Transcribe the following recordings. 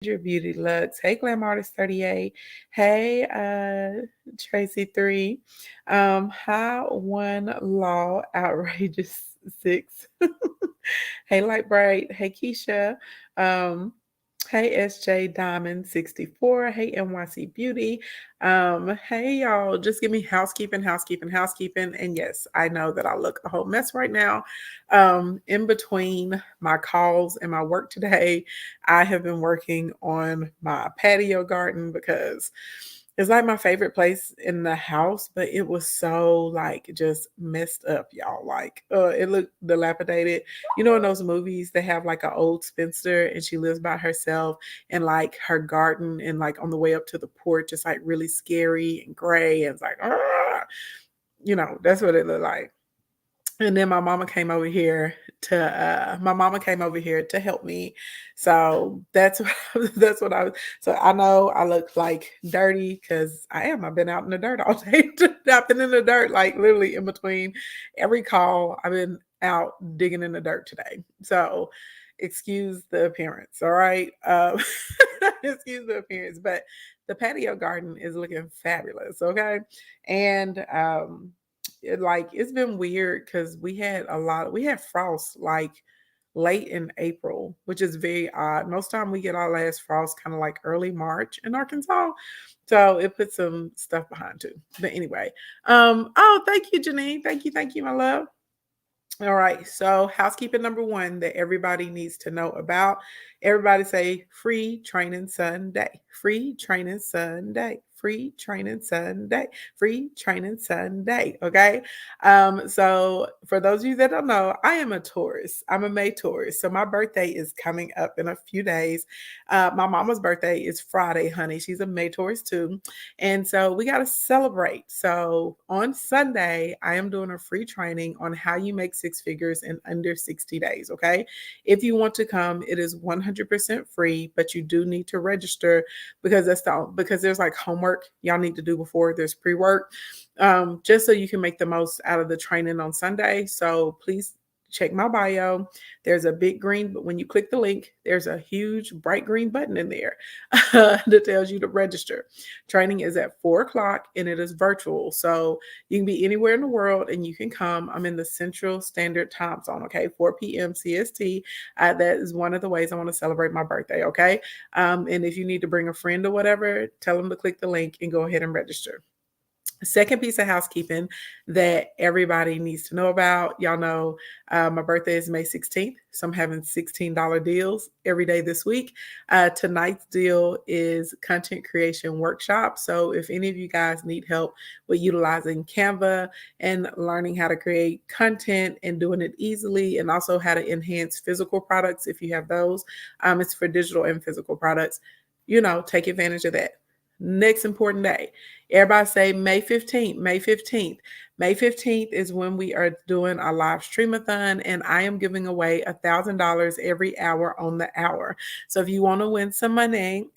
Your Beauty Looks. Hey, Glam Artist 38. Hey, Tracy 3. Hi, One Law Outrageous 6. Hey, Light Bright. Hey, Keisha. Um, hey, SJ Diamond 64. Hey, NYC Beauty. Hey, y'all. Just give me housekeeping. And yes, I know that I look a whole mess right now. In between my calls and my work today, I have been working on my patio garden because it's like my favorite place in the house, but it was so like just messed up, y'all. Like, it looked dilapidated. You know, in those movies, they have like an old spinster and she lives by herself, and like her garden and like on the way up to the porch, it's like really scary and gray. And it's like, "Argh." That's what it looked like. And then my mama came over here to help me. So that's what that's what I was. So I know I look like dirty because I am. I've been out in the dirt all day. I've been in the dirt, like literally in between every call. I've been out digging in the dirt today. So excuse the appearance. All right. Excuse the appearance, but the patio garden is looking fabulous. Okay. And it's been weird because we had frost like late in April, which is very odd. Most time we get our last frost kind of like early March in Arkansas. So it put some stuff behind too. But anyway, oh, thank you, Janine. Thank you, my love. All right, so housekeeping number one that everybody needs to know about. Everybody say free training Sunday, free training Sunday, free training Sunday, free training Sunday. Okay. So for those of you that don't know, I am a Taurus. I'm a May Taurus. So my birthday is coming up in a few days. My mama's birthday is Friday, honey. She's a May Taurus too. And so we got to celebrate. So on Sunday, I am doing a free training on how you make six figures in under 60 days. Okay. If you want to come, it is 100% free, but you do need to register because because there's like homework y'all need to do before there's pre-work, just so you can make the most out of the training on Sunday. So please check my bio. There's a big green, but when you click the link, there's a huge bright green button in there that tells you to register. Training is at 4 o'clock and it is virtual. So you can be anywhere in the world and you can come. I'm in the Central Standard Time Zone, okay, 4 p.m. CST. That is one of the ways I want to celebrate my birthday, okay? And if you need to bring a friend or whatever, tell them to click the link and go ahead and register. Second piece of housekeeping that everybody needs to know about. Y'all know my birthday is May 16th, so I'm having $16 deals every day this week. Tonight's deal is content creation workshop. So if any of you guys need help with utilizing Canva and learning how to create content and doing it easily, and also how to enhance physical products if you have those, it's for digital and physical products. Take advantage of that. Next important day. Everybody say May 15th, May 15th. May 15th is when we are doing our live streamathon, and I am giving away $1,000 every hour on the hour. So if you want to win some money,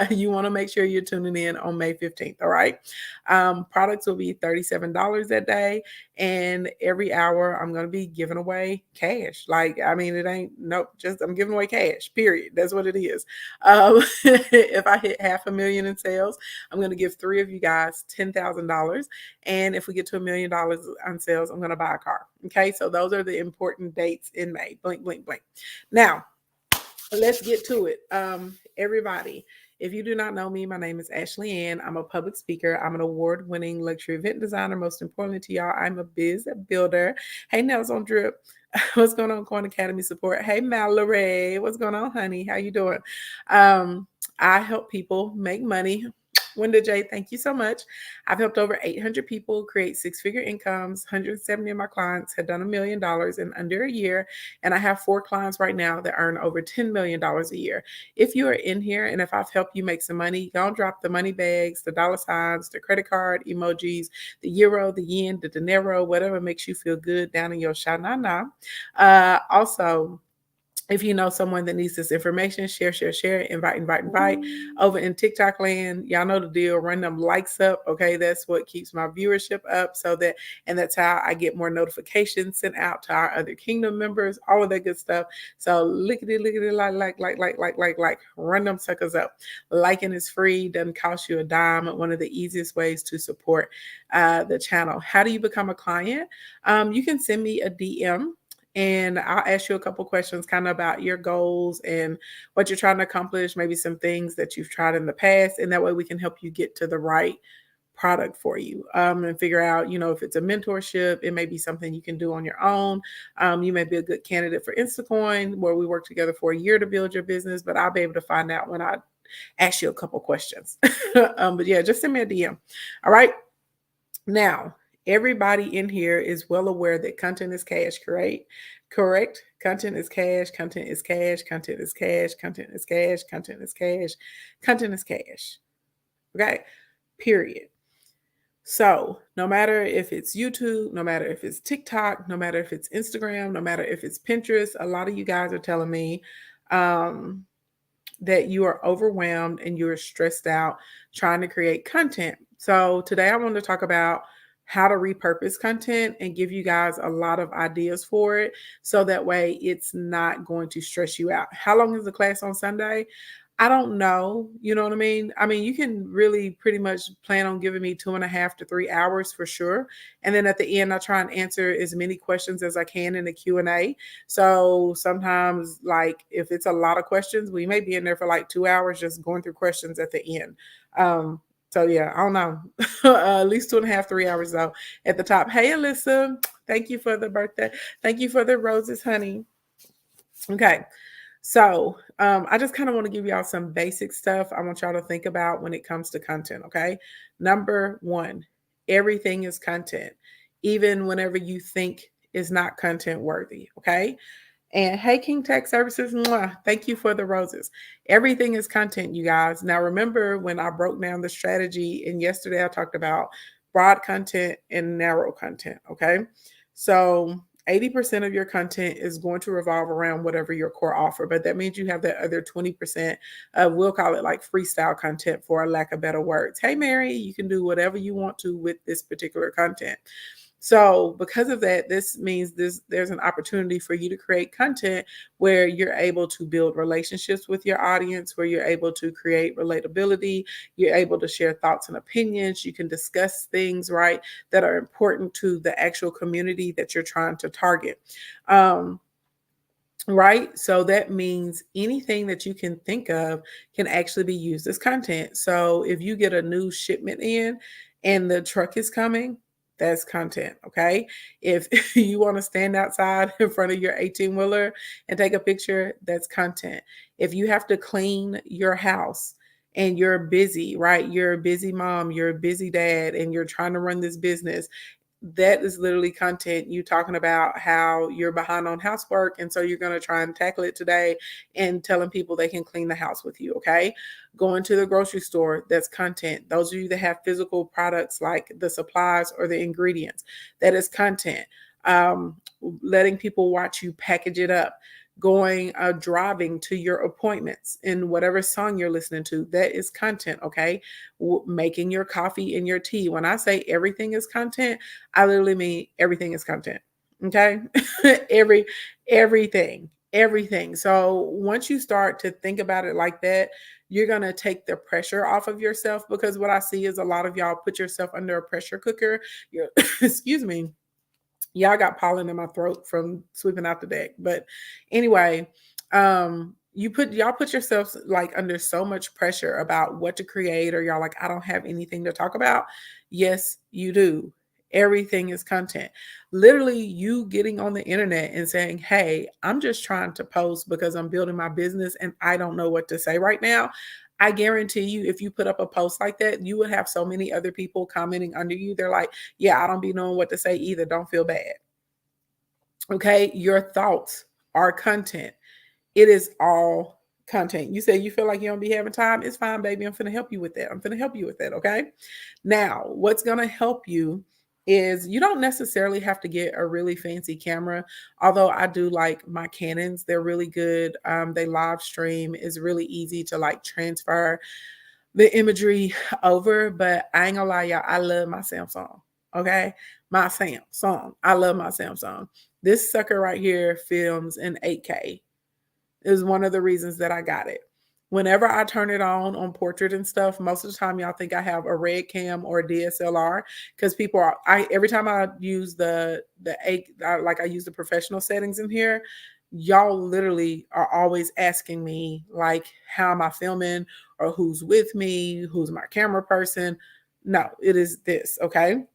you want to make sure you're tuning in on May 15th. All right. Products will be $37 that day. And every hour I'm going to be giving away cash. Like, I mean, it ain't, nope, just I'm giving away cash, period. That's what it is. If I hit 500,000 in sales, I'm going to give 3 of you guys $10,000. And if we get to $1 million on sales, I'm going to buy a car. Okay. So those are the important dates in May. Blink, blink, blink. Now, let's get to it. Everybody, if you do not know me, my name is Ashley Ann. I'm a public speaker. I'm an award-winning luxury event designer. Most importantly to y'all, I'm a biz builder. Hey, Nails on Drip. What's going on, Coin Academy support? Hey, Mallory. What's going on, honey? How you doing? I help people make money. Wenda J, thank you so much. I've helped over 800 people create six-figure incomes. 170 of my clients have done $1 million in under a year. And I have 4 clients right now that earn over $10 million a year. If you are in here and if I've helped you make some money, go and drop the money bags, the dollar signs, the credit card emojis, the euro, the yen, the dinero, whatever makes you feel good down in your shanana. Also, If you know someone that needs this information, share, share, share, invite, invite, invite. Over in TikTok land, y'all know the deal. Run them likes up. Okay. That's what keeps my viewership up. And that's how I get more notifications sent out to our other kingdom members, all of that good stuff. So lickety, lickety, like, run them suckers up. Liking is free, doesn't cost you a dime. One of the easiest ways to support the channel. How do you become a client? You can send me a DM and I'll ask you a couple questions kind of about your goals and what you're trying to accomplish, maybe some things that you've tried in the past. And that way we can help you get to the right product for you and figure out, if it's a mentorship, it may be something you can do on your own. You may be a good candidate for Instacoin, where we work together for a year to build your business, but I'll be able to find out when I ask you a couple questions. But yeah, just send me a DM. All right. Now, everybody in here is well aware that content is cash, correct? Correct. Content is cash. Content is cash. Content is cash. Content is cash. Content is cash. Content is cash. Okay. Period. So, no matter if it's YouTube, no matter if it's TikTok, no matter if it's Instagram, no matter if it's Pinterest, a lot of you guys are telling me that you are overwhelmed and you're stressed out trying to create content. So today I want to talk about how to repurpose content and give you guys a lot of ideas for it. So that way it's not going to stress you out. How long is the class on Sunday? I don't know. You know what I mean? I mean, you can really pretty much plan on giving me 2.5 to 3 hours for sure. And then at the end, I try and answer as many questions as I can in the Q&A. So sometimes, like, if it's a lot of questions, we may be in there for like 2 hours just going through questions at the end. So yeah, I don't know. At least 2.5, 3 hours though at the top. Hey, Alyssa, thank you for the birthday. Thank you for the roses, honey. Okay. So I just kind of want to give y'all some basic stuff I want y'all to think about when it comes to content. Okay. Number one, everything is content, even whenever you think is not content worthy. Okay. And hey, King Tech Services, mwah, thank you for the roses. Everything is content, you guys. Now, remember when I broke down the strategy, and yesterday I talked about broad content and narrow content. Okay. So 80% of your content is going to revolve around whatever your core offer, but that means you have that other 20% of, we'll call it like freestyle content for a lack of better words. Hey, Mary, you can do whatever you want to with this particular content. So because of that, this means there's an opportunity for you to create content where you're able to build relationships with your audience, where you're able to create relatability, you're able to share thoughts and opinions, you can discuss things, right, that are important to the actual community that you're trying to target. Right. So that means anything that you can think of can actually be used as content. So if you get a new shipment in and the truck is coming, that's content. Okay. If you want to stand outside in front of your 18 wheeler and take a picture, that's content. If you have to clean your house and you're busy, right? You're a busy mom, you're a busy dad, and you're trying to run this business, that is literally content. You talking about how you're behind on housework, and so you're going to try and tackle it today and telling people they can clean the house with you. Okay. Going to the grocery store, that's content. Those of you that have physical products like the supplies or the ingredients, that is content. Letting people watch you package it up, going driving to your appointments in whatever song you're listening to, that is content. Okay. Making your coffee and your tea, when I say everything is content, I literally mean everything is content. Okay. Everything. So once you start to think about it like that, you're going to take the pressure off of yourself, because what I see is a lot of y'all put yourself under a pressure cooker. You're excuse me, y'all got pollen in my throat from sweeping out the deck. But anyway, y'all put yourselves like under so much pressure about what to create, or y'all like, I don't have anything to talk about. Yes, you do. Everything is content. Literally, you getting on the internet and saying, hey, I'm just trying to post because I'm building my business and I don't know what to say right now. I guarantee you, if you put up a post like that, you would have so many other people commenting under you. They're like, yeah, I don't be knowing what to say either. Don't feel bad. Okay. Your thoughts are content. It is all content. You say you feel like you don't be having time. It's fine, baby. I'm going to help you with that. Okay. Now, what's going to help you is you don't necessarily have to get a really fancy camera. Although I do like my Canons, they're really good. They live stream is really easy to like transfer the imagery over. But I ain't gonna lie, y'all, I love my Samsung. Okay, my Samsung. I love my Samsung. This sucker right here films in 8K is one of the reasons that I got it. Whenever I turn it on portrait and stuff, most of the time y'all think I have a red cam or a DSLR because people are I every time I use the eight like I use the professional settings in here, y'all literally are always asking me like how am I filming or who's with me, who's my camera person. No, it is this, okay?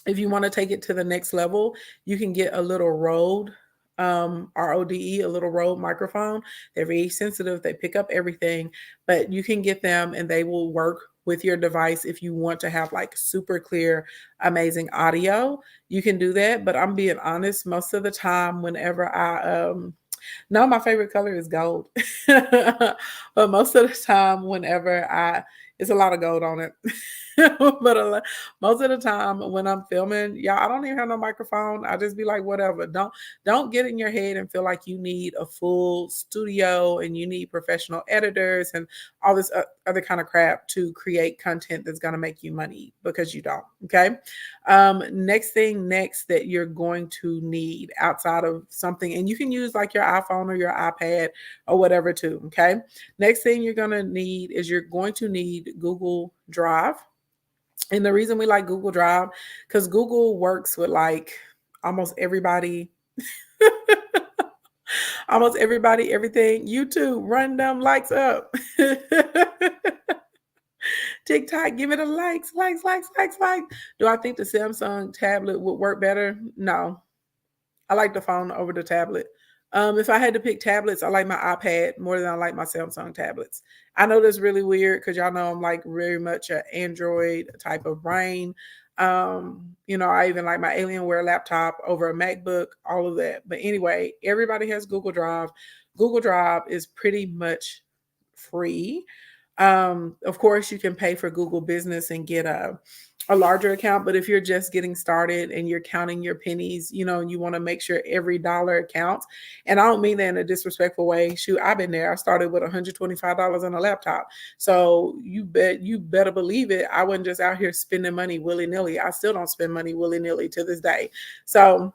If you want to take it to the next level, you can get a little Rode, RODE, a little Rode microphone. They're very sensitive, they pick up everything, but you can get them and they will work with your device if you want to have like super clear, amazing audio. You can do that, but I'm being honest, most of the time, whenever no, my favorite color is gold. But most of the time, it's a lot of gold on it. but most of the time when I'm filming, y'all, I don't even have no microphone. I just be like, whatever. Don't get in your head and feel like you need a full studio and you need professional editors and all this other kind of crap to create content that's going to make you money because you don't. Okay. Next that you're going to need outside of something, and you can use like your iPhone or your iPad or whatever too. Okay. Next thing you're going to need is you're going to need Google Drive. And the reason we like Google Drive, because Google works with like almost everybody, almost everybody, everything. YouTube, run them likes up. TikTok, give it a likes. Do I think the Samsung tablet would work better? No. I like the phone over the tablet. If I had to pick tablets, I like my iPad more than I like my Samsung tablets. I know that's really weird because y'all know I'm like very much an Android type of brain. I even like my Alienware laptop over a MacBook, all of that. But anyway, everybody has Google Drive. Google Drive is pretty much free. Of course, you can pay for Google Business and get a larger account, but if you're just getting started and you're counting your pennies, and you want to make sure every dollar counts. And I don't mean that in a disrespectful way. Shoot, I've been there. I started with $125 on a laptop. So you better believe it. I wasn't just out here spending money willy-nilly. I still don't spend money willy-nilly to this day. So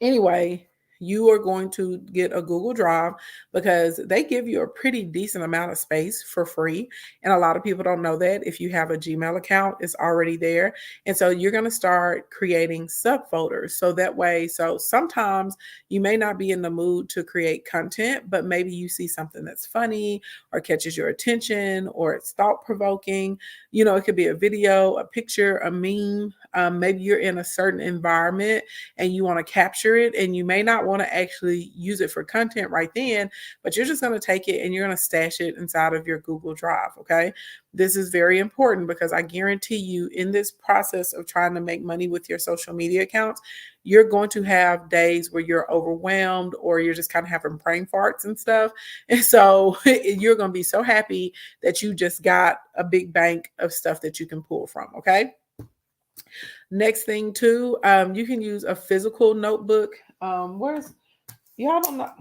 anyway, you are going to get a Google Drive because they give you a pretty decent amount of space for free. And a lot of people don't know that. If you have a Gmail account, it's already there. And so you're going to start creating subfolders. So that way, so sometimes you may not be in the mood to create content, but maybe you see something that's funny or catches your attention or it's thought provoking. It could be a video, a picture, a meme. Maybe you're in a certain environment and you want to capture it, and you may not want to actually use it for content right then, but you're just going to take it and you're going to stash it inside of your Google Drive. Okay. This is very important because I guarantee you, in this process of trying to make money with your social media accounts, you're going to have days where you're overwhelmed or you're just kind of having brain farts and stuff. And so you're going to be so happy that you just got a big bank of stuff that you can pull from. Okay. Next thing too, you can use a physical notebook. Where's y'all don't know?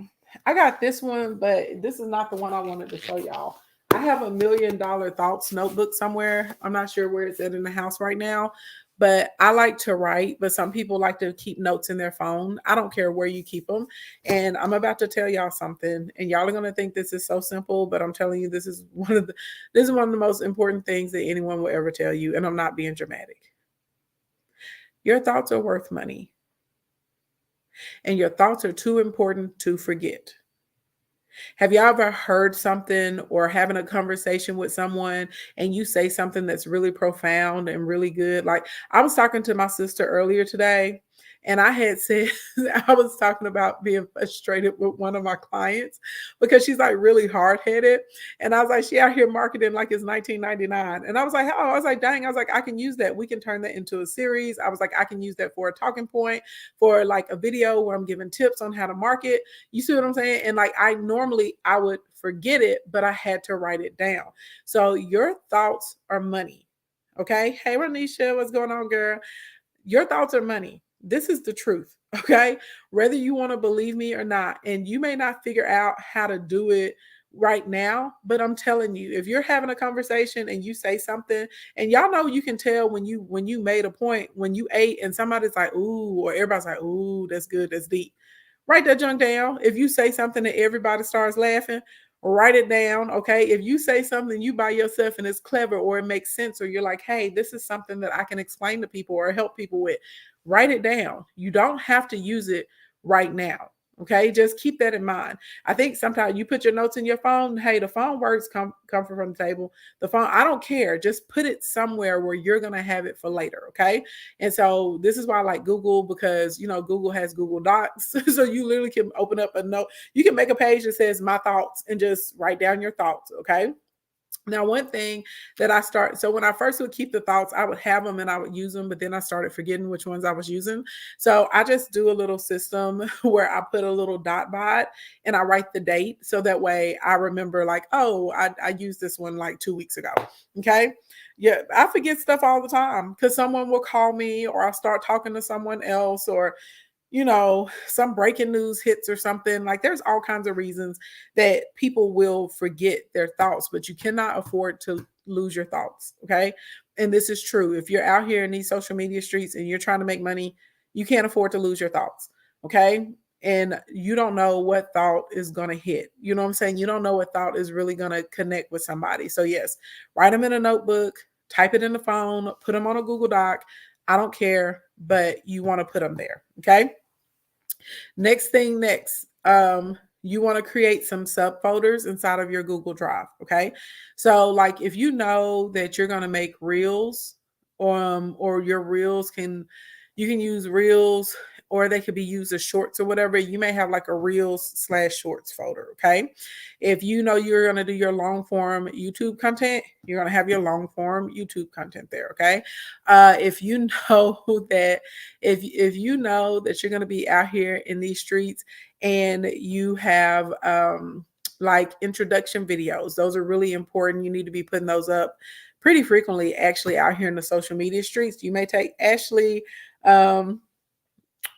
I got this one, but this is not the one I wanted to show y'all. I have $1,000,000 thoughts notebook somewhere. I'm not sure where it's at in the house right now, but I like to write, but some people like to keep notes in their phone. I don't care where you keep them. And I'm about to tell y'all something, and y'all are going to think this is so simple, but I'm telling you, this is one of the most important things that anyone will ever tell you. And I'm not being dramatic. Your thoughts are worth money, and your thoughts are too important to forget. Have y'all ever heard something or having a conversation with someone and you say something that's really profound and really good? Like, I was talking to my sister earlier today, and I had said, I was talking about being frustrated with one of my clients because she's like really hard headed. And I was like, she out here marketing like it's 1999. And I was like, oh, I was like, dang, I was like, I can use that. We can turn that into a series. I was like, I can use that for a talking point, for like a video where I'm giving tips on how to market. You see what I'm saying? And like, I would forget it, but I had to write it down. So your thoughts are money. Okay. Hey, Ranisha, what's going on, girl? Your thoughts are money. This is the truth. Okay. Whether you want to believe me or not, and you may not figure out how to do it right now, but I'm telling you, if you're having a conversation and you say something, and y'all know you can tell when you made a point, when you ate and somebody's like, ooh, or everybody's like, ooh, that's good, that's deep. Write that junk down. If you say something that everybody starts laughing, write it down. Okay. If you say something you by yourself and it's clever or it makes sense, or you're like, hey, this is something that I can explain to people or help people with, write it down. You don't have to use it right now. Okay, just keep that in mind. I think sometimes you put your notes in your phone. Hey, the phone works come from the table. The phone, I don't care. Just put it somewhere where you're gonna have it for later. Okay. And so this is why I like Google, because Google has Google Docs. So you literally can open up a note. You can make a page that says my thoughts and just write down your thoughts. Okay. Now, one thing that so when I first would keep the thoughts, I would have them and I would use them, but then I started forgetting which ones I was using. So I just do a little system where I put a little dot by it and I write the date. So that way I remember, like, oh, I used this one like 2 weeks ago. Okay. Yeah, I forget stuff all the time because someone will call me or I'll start talking to someone else, or some breaking news hits or something. Like, there's all kinds of reasons that people will forget their thoughts, but you cannot afford to lose your thoughts. Okay. And this is true. If you're out here in these social media streets and you're trying to make money, you can't afford to lose your thoughts. Okay. And you don't know what thought is going to hit. You know what I'm saying? You don't know what thought is really going to connect with somebody. So, yes, write them in a notebook, type it in the phone, put them on a Google Doc. I don't care, but you want to put them there. Okay. Next, you want to create some subfolders inside of your Google Drive. Okay. So, like, if you know that you're going to make reels, or your reels you can use reels, or they could be used as shorts or whatever. You may have like a reels/shorts folder. Okay. If you know you're going to do your long form YouTube content, you're going to have your long form YouTube content there. Okay. If you know that if you know that you're going to be out here in these streets and you have like introduction videos, those are really important. You need to be putting those up pretty frequently, actually, out here in the social media streets. You may take Ashley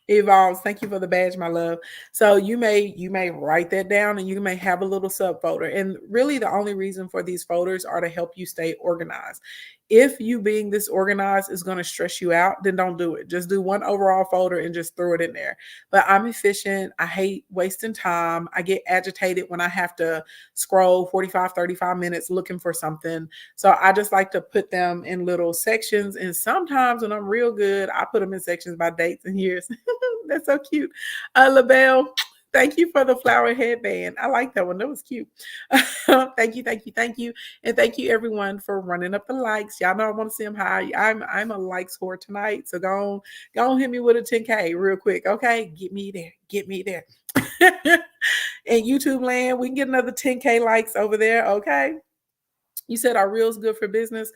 Evolves. Thank you for the badge, my love. So you may write that down and you may have a little subfolder. And really the only reason for these folders are to help you stay organized. If you being disorganized is going to stress you out, then don't do it. Just do one overall folder and just throw it in there. But I'm efficient. I hate wasting time. I get agitated when I have to scroll 45, 35 minutes looking for something. So I just like to put them in little sections. And sometimes when I'm real good, I put them in sections by dates and years. That's so cute. LaBelle, thank you for the flower headband. I like that one. That was cute. Thank you, thank you, thank you. And thank you everyone for running up the likes. Y'all know I want to see them high. I'm a likes whore tonight. So go on hit me with a 10K real quick. Okay. Get me there. Get me there. In YouTube land, we can get another 10K likes over there. Okay. You said our reels good for business.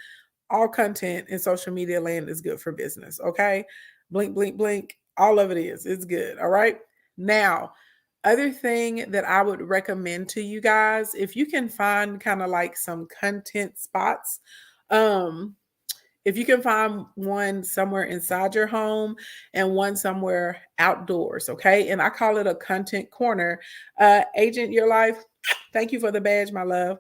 All content in social media land is good for business. Okay. Blink, blink, blink. All of it is. It's good. All right. Now, other thing that I would recommend to you guys, if you can find kind of like some content spots, if you can find one somewhere inside your home and one somewhere outdoors, okay? And I call it a content corner. Agent Your Life, thank you for the badge, my love.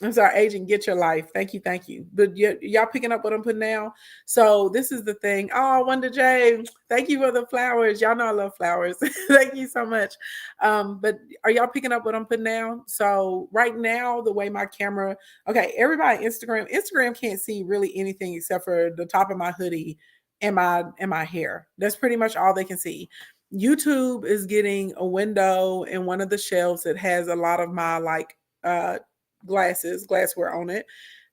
I'm sorry, Agent Get Your Life. Thank you, thank you. But y'all picking up what I'm putting down? So this is the thing. Oh, Wonder J, thank you for the flowers. Y'all know I love flowers. Thank you so much. But are y'all picking up what I'm putting down? So right now, the way my camera, okay, everybody Instagram can't see really anything except for the top of my hoodie and my hair. That's pretty much all they can see. YouTube is getting a window in one of the shelves that has a lot of my like glassware on it.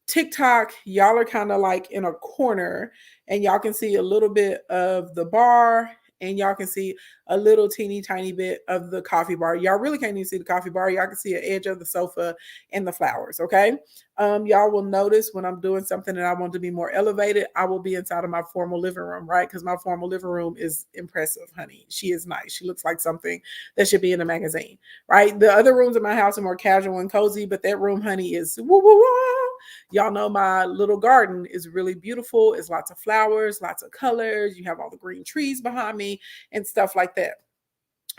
TikTok, y'all are kind of like in a corner and y'all can see a little bit of the bar and y'all can see a little teeny tiny bit of the coffee bar. Y'all really can't even see the coffee bar. Y'all can see an edge of the sofa and the flowers. Okay. Y'all will notice when I'm doing something that I want to be more elevated, I will be inside of my formal living room, right? Because my formal living room is impressive, honey. She is nice. She looks like something that should be in a magazine, right? The other rooms in my house are more casual and cozy, but that room, honey, is woo woo woo. Y'all know my little garden is really beautiful. It's lots of flowers, lots of colors. You have all the green trees behind me and stuff like that.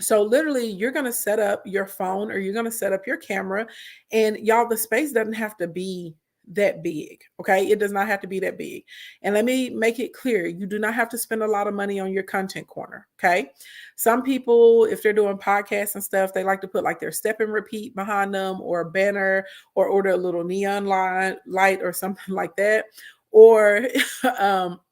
So literally, you're going to set up your phone or you're going to set up your camera, and y'all, the space doesn't have to be that big. Okay. It does not have to be that big. And let me make it clear, you do not have to spend a lot of money on your content corner. Okay. Some people, if they're doing podcasts and stuff, they like to put like their step and repeat behind them, or a banner, or order a little neon light or something like that. Or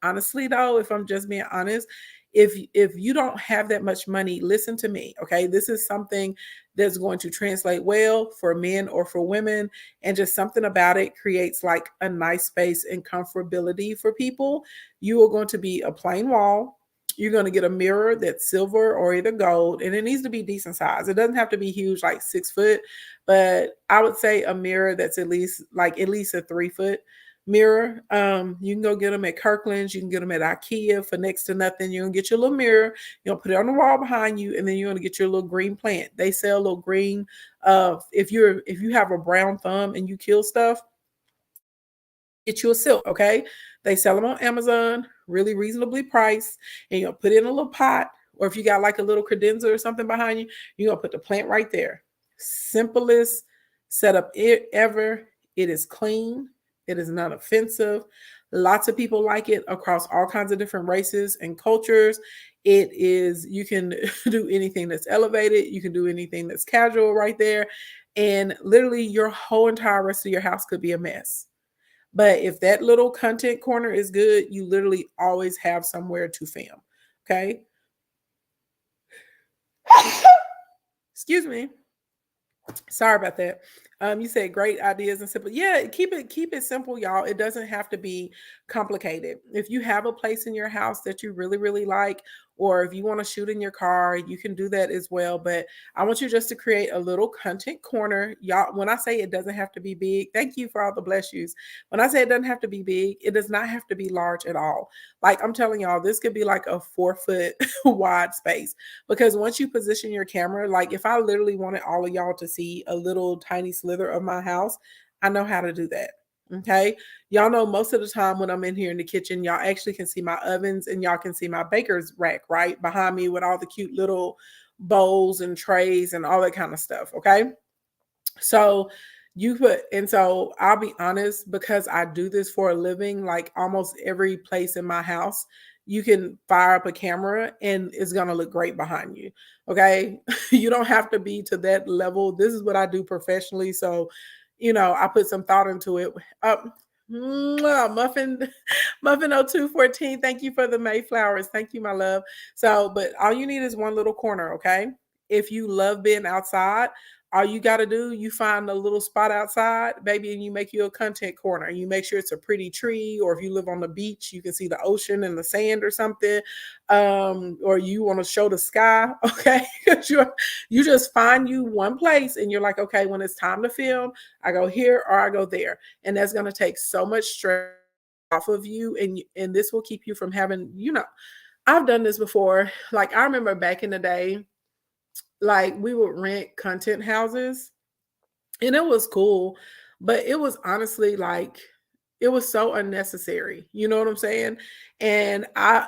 honestly though, if I'm just being honest, if you don't have that much money, listen to me. Okay, this is something that's going to translate well for men or for women, and just something about it creates like a nice space and comfortability for people. You are going to be a plain wall. You're going to get a mirror that's silver or either gold, and it needs to be decent size. It doesn't have to be huge, like 6 foot, but I would say a mirror that's at least a 3 foot mirror. You can go get them at Kirkland's. You can get them at IKEA for next to nothing. You're gonna get your little mirror. You're gonna put it on the wall behind you, and then you're gonna get your little green plant. They sell a little green. If you have a brown thumb and you kill stuff, get you a silk, okay? They sell them on Amazon, really reasonably priced, and you'll put it in a little pot, or if you got like a little credenza or something behind you, you're gonna put the plant right there. Simplest setup ever. It is clean. It is not offensive. Lots of people like it across all kinds of different races and cultures. It is, you can do anything that's elevated, you can do anything that's casual right there. And literally, your whole entire rest of your house could be a mess. But if that little content corner is good, you literally always have somewhere to film. Okay. Excuse me. Sorry about that. You said great ideas and simple. Yeah, keep it simple, y'all. It doesn't have to be complicated. If you have a place in your house that you really, really like, or if you want to shoot in your car, you can do that as well. But I want you just to create a little content corner. Y'all, when I say it doesn't have to be big, thank you for all the bless yous. When I say it doesn't have to be big, it does not have to be large at all. Like I'm telling y'all, this could be like a 4 foot wide space. Because once you position your camera, like if I literally wanted all of y'all to see a little tiny slither of my house, I know how to do that. Okay. Y'all know most of the time when I'm in here in the kitchen, y'all actually can see my ovens and y'all can see my baker's rack right behind me with all the cute little bowls and trays and all that kind of stuff. Okay. So so I'll be honest, because I do this for a living, like almost every place in my house, you can fire up a camera and it's going to look great behind you. Okay. You don't have to be to that level. This is what I do professionally. So, I put some thought into it. Muffin, Muffin0214. Thank you for the Mayflowers. Thank you, my love. So, but all you need is one little corner. Okay. If you love being outside, all you got to do, you find a little spot outside, baby, and you make you a content corner. You make sure it's a pretty tree, or if you live on the beach, you can see the ocean and the sand or something. Or you want to show the sky, okay? You just find you one place and you're like, okay, when it's time to film, I go here or I go there. And that's going to take so much stress off of you, and this will keep you from having, I've done this before. Like I remember back in the day, like we would rent content houses, and it was cool, but it was honestly like it was so unnecessary. You know what I'm saying? And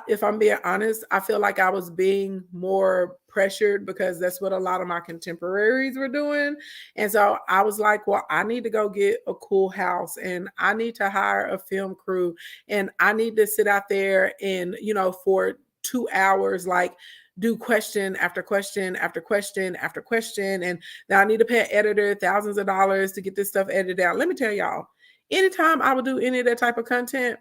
if I'm being honest, I feel like I was being more pressured because that's what a lot of my contemporaries were doing. And so I was like, well, I need to go get a cool house, and I need to hire a film crew, and I need to sit out there and, for 2 hours, like do question after question after question after question. And now I need to pay an editor thousands of dollars to get this stuff edited out. Let me tell y'all, anytime I would do any of that type of content,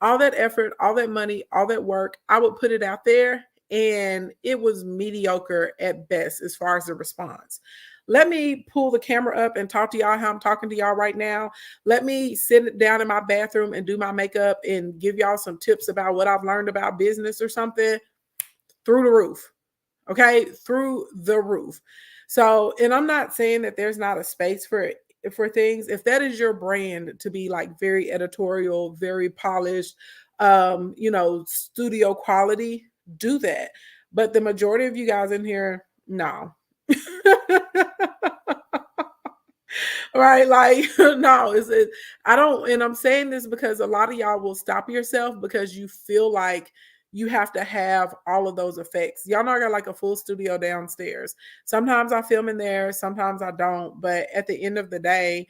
all that effort, all that money, all that work, I would put it out there, and it was mediocre at best as far as the response. Let me pull the camera up and talk to y'all how I'm talking to y'all right now. Let me sit down in my bathroom and do my makeup and give y'all some tips about what I've learned about business or something. Through the roof. Okay, through the roof. So, and I'm not saying that there's not a space for things. If that is your brand, to be like very editorial, very polished, studio quality, do that. But the majority of you guys in here, no. Right? Like, no, I don't, and I'm saying this because a lot of y'all will stop yourself because you feel like you have to have all of those effects. Y'all know I got like a full studio downstairs. Sometimes I film in there, sometimes I don't. But at the end of the day,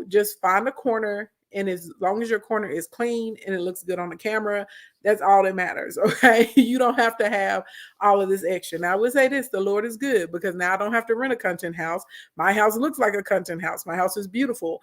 just find a corner. And as long as your corner is clean and it looks good on the camera, that's all that matters. Okay. You don't have to have all of this extra. Now, I would say this, the Lord is good because now I don't have to rent a content house. My house looks like a content house. My house is beautiful.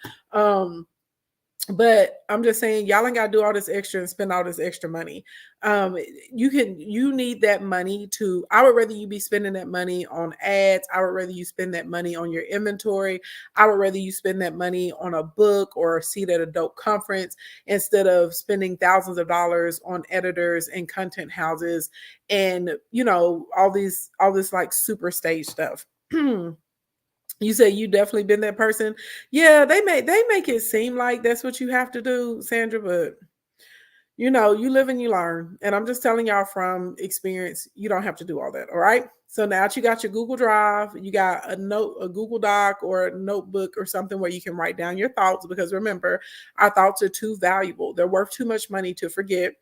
But I'm just saying, y'all ain't got to do all this extra and spend all this extra money. You need that money I would rather you be spending that money on ads. I would rather you spend that money on your inventory. I would rather you spend that money on a book or a seat at a dope conference instead of spending thousands of dollars on editors and content houses and, all this like super stage stuff. You say you definitely been that person. Yeah, they make it seem like that's what you have to do, Sandra, but you live and you learn. And I'm just telling y'all from experience, you don't have to do all that. All right. So now that you got your Google Drive, you got a Google Doc or a notebook or something where you can write down your thoughts, because remember, our thoughts are too valuable. They're worth too much money to forget.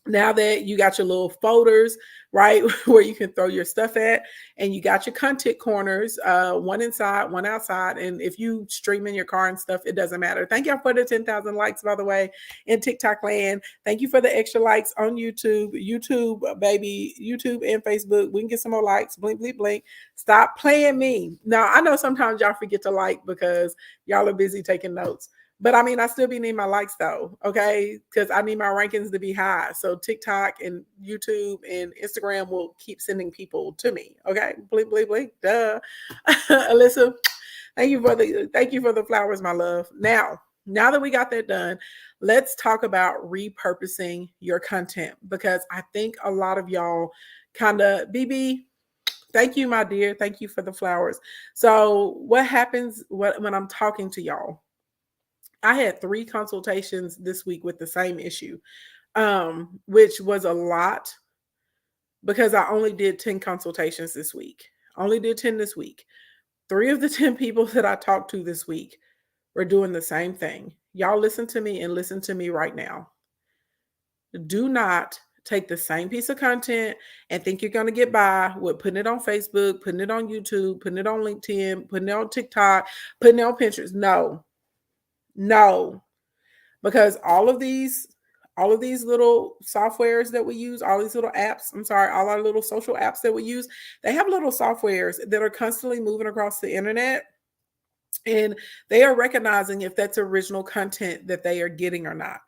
Now that you got your little folders, right, where you can throw your stuff at, and you got your content corners, one inside, one outside. And if you stream in your car and stuff, it doesn't matter. Thank y'all for the 10,000 likes, by the way, in TikTok land. Thank you for the extra likes on YouTube, baby, YouTube and Facebook. We can get some more likes. Blink, blink, blink. Stop playing me. Now, I know sometimes y'all forget to like because y'all are busy taking notes. But I mean, I still be needing my likes though, okay? Because I need my rankings to be high. So TikTok and YouTube and Instagram will keep sending people to me, okay? Blink, blink, blink. Duh. Alyssa, thank you for the flowers, my love. Now that we got that done, let's talk about repurposing your content, because I think a lot of y'all kind of BB. Thank you, my dear. Thank you for the flowers. So what happens when I'm talking to y'all? I had 3 consultations this week with the same issue, which was a lot because I only did 10 consultations this week. Only did 10 this week. 3 of the 10 people that I talked to this week were doing the same thing. Y'all listen to me and listen to me right now. Do not take the same piece of content and think you're going to get by with putting it on Facebook, putting it on YouTube, putting it on LinkedIn, putting it on TikTok, putting it on Pinterest. No. Because all of these little softwares that we use, all these little apps, all our little social apps that we use, they have little softwares that are constantly moving across the internet, and they are recognizing if that's original content that they are getting or not.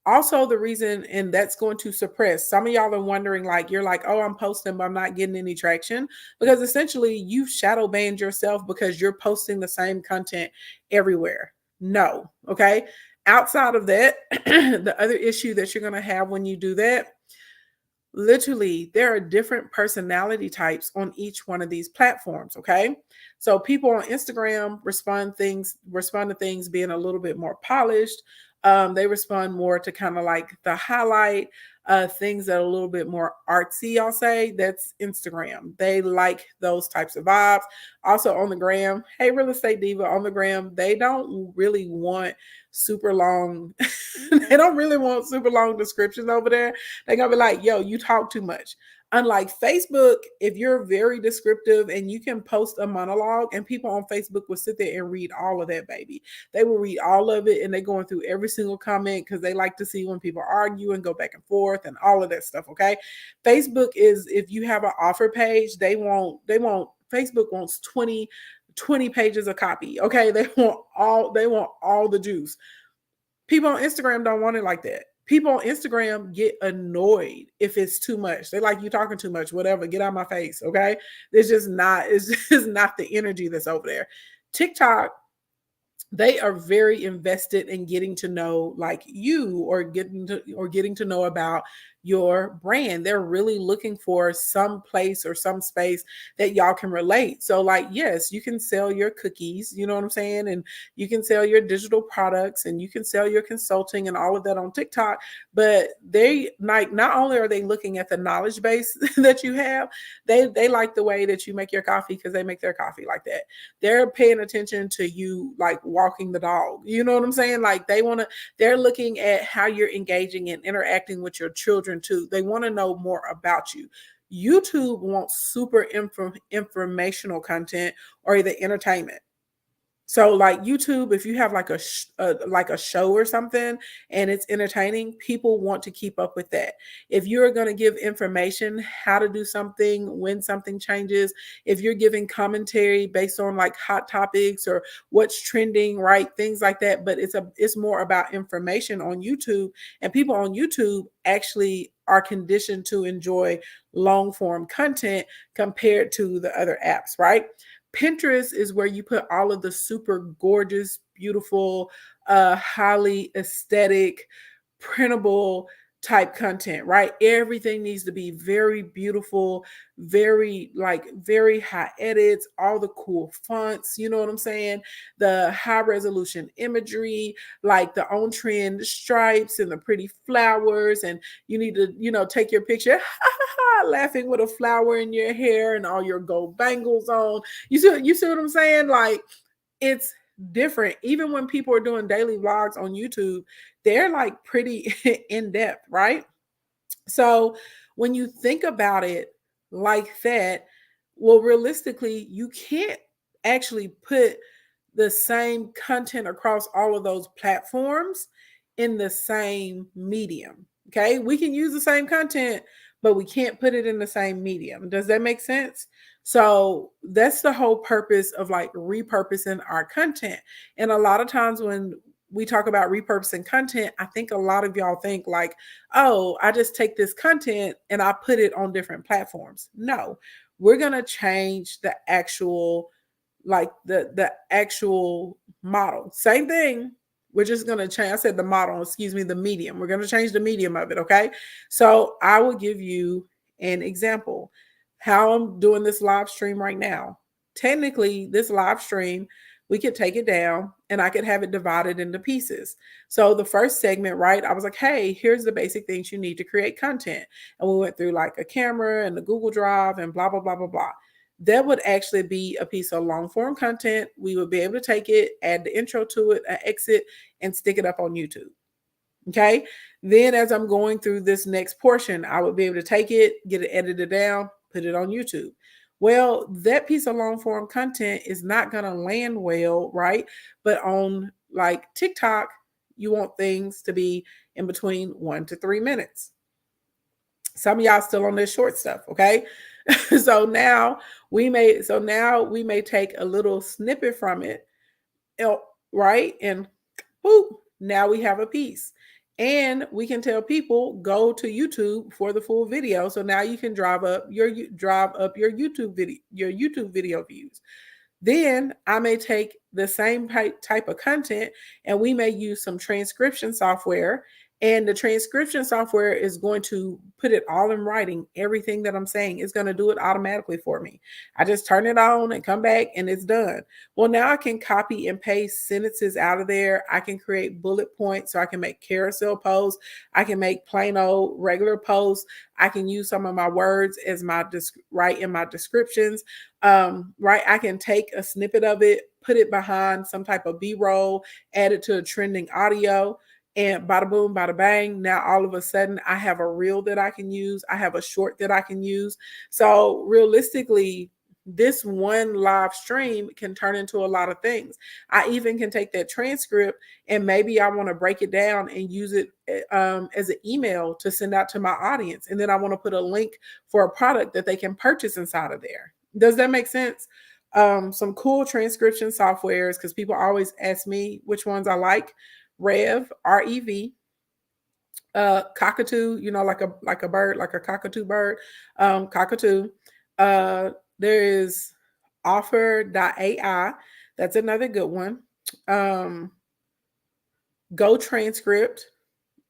Also, the reason, and that's going to suppress, some of y'all are wondering, like, you're like, oh, I'm posting, but I'm not getting any traction, because essentially you've shadow banned yourself because you're posting the same content everywhere. No. Okay. Outside of that, the other issue that you're going to have when you do that, literally, there are different personality types on each one of these platforms. Okay. So people on Instagram respond to things being a little bit more polished. They respond more to kind of like the highlight, things that are a little bit more artsy, I'll say. That's Instagram. They like those types of vibes. Also on the gram, hey, Real Estate Diva, on the gram, they don't really want super long, they don't really want super long descriptions over there. They're gonna be like, yo, you talk too much. Unlike Facebook, if you're very descriptive and you can post a monologue, and people on Facebook will sit there and read all of that, baby. They will read all of it, and they're going through every single comment because they like to see when people argue and go back and forth and all of that stuff. Okay. Facebook is, if you have an offer page, Facebook wants 20 pages of copy. Okay. They want all the juice. People on Instagram don't want it like that. People on Instagram get annoyed if it's too much. They like, you talking too much, whatever, get out of my face. Okay. It's just not the energy that's over there. TikTok, they are very invested in getting to know like you, or getting to know about your brand. They're really looking for some place or some space that y'all can relate. So, like, yes, you can sell your cookies, you know what I'm saying? And you can sell your digital products and you can sell your consulting and all of that on TikTok. But they like not only are they looking at the knowledge base that you have, they like the way that you make your coffee because they make their coffee like that. They're paying attention to you like walking the dog. You know what I'm saying? Like they're looking at how you're engaging and interacting with your children too. They want to know more about you. YouTube wants super informational content or either entertainment. So like YouTube, if you have like a show or something and it's entertaining, people want to keep up with that. If you're going to give information how to do something, when something changes, if you're giving commentary based on like hot topics or what's trending, right? Things like that, but it's more about information on YouTube, and people on YouTube actually are conditioned to enjoy long form content compared to the other apps, right? Pinterest is where you put all of the super gorgeous, beautiful, highly aesthetic, printable type content, right? Everything needs to be very beautiful, very high edits, all the cool fonts, you know what I'm saying? The high resolution imagery, like the on trend stripes and the pretty flowers, and you need to, take your picture laughing with a flower in your hair and all your gold bangles on. You see what I'm saying? Like it's different. Even when people are doing daily vlogs on YouTube, they're like pretty in depth, right? So when you think about it like that, well, realistically, you can't actually put the same content across all of those platforms in the same medium. Okay. We can use the same content, but we can't put it in the same medium. Does that make sense? So that's the whole purpose of like repurposing our content. And a lot of times when we talk about repurposing content, I think a lot of y'all think like, oh, I just take this content and I put it on different platforms. No, we're going to change the actual the actual model. Same thing. We're just going to change. I said the model, excuse me, the medium. We're going to change the medium of it. Okay. So I will give you an example how I'm doing this live stream right now. Technically, this live stream, we could take it down and I could have it divided into pieces. So the first segment, right, I was like, hey, here's the basic things you need to create content. And we went through like a camera and the Google Drive and blah, blah, blah, blah, blah. That would actually be a piece of long form content. We would be able to take it, add the intro to it, an exit, and stick it up on YouTube. Okay. Then as I'm going through this next portion, I would be able to take it, get it edited down, put it on YouTube. Well, that piece of long form content is not going to land well, right? But on like TikTok, you want things to be in between 1 to 3 minutes. Some of y'all still on this short stuff, okay? So now we may take a little snippet from it, right? And boop, now we have a piece. And we can tell people go to YouTube for the full video. So now you can drive up your YouTube video views. Then I may take the same type of content and we may use some transcription software. And the transcription software is going to put it all in writing. Everything that I'm saying is going to do it automatically for me. I just turn it on and come back and it's done. Well, now I can copy and paste sentences out of there. I can create bullet points so I can make carousel posts. I can make plain old regular posts. I can use some of my words as right in my descriptions. Right, I can take a snippet of it, put it behind some type of B-roll, add it to a trending audio, and bada boom, bada bang. Now all of a sudden I have a reel that I can use. I have a short that I can use. So realistically, this one live stream can turn into a lot of things. I even can take that transcript and maybe I want to break it down and use it as an email to send out to my audience. And then I want to put a link for a product that they can purchase inside of there. Does that make sense? Some cool transcription softwares, because people always ask me which ones I like. REV, Cockatoo, like a bird, like a cockatoo bird. Cockatoo. There is offer.ai. That's another good one. Go Transcript.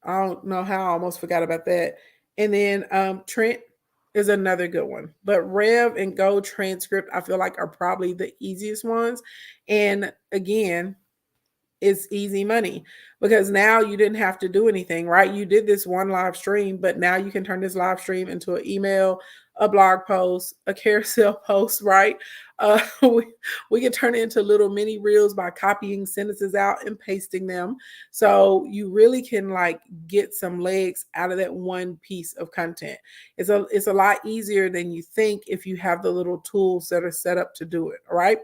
I don't know how I almost forgot about that. And then Trent is another good one. But Rev and Go Transcript, I feel like are probably the easiest ones. And again, it's easy money because now you didn't have to do anything, right? You did this one live stream, but now you can turn this live stream into an email, a blog post, a carousel post, right? We, we can turn it into little mini reels by copying sentences out and pasting them. So you really can like get some legs out of that one piece of content. It's a lot easier than you think if you have the little tools that are set up to do it, all right?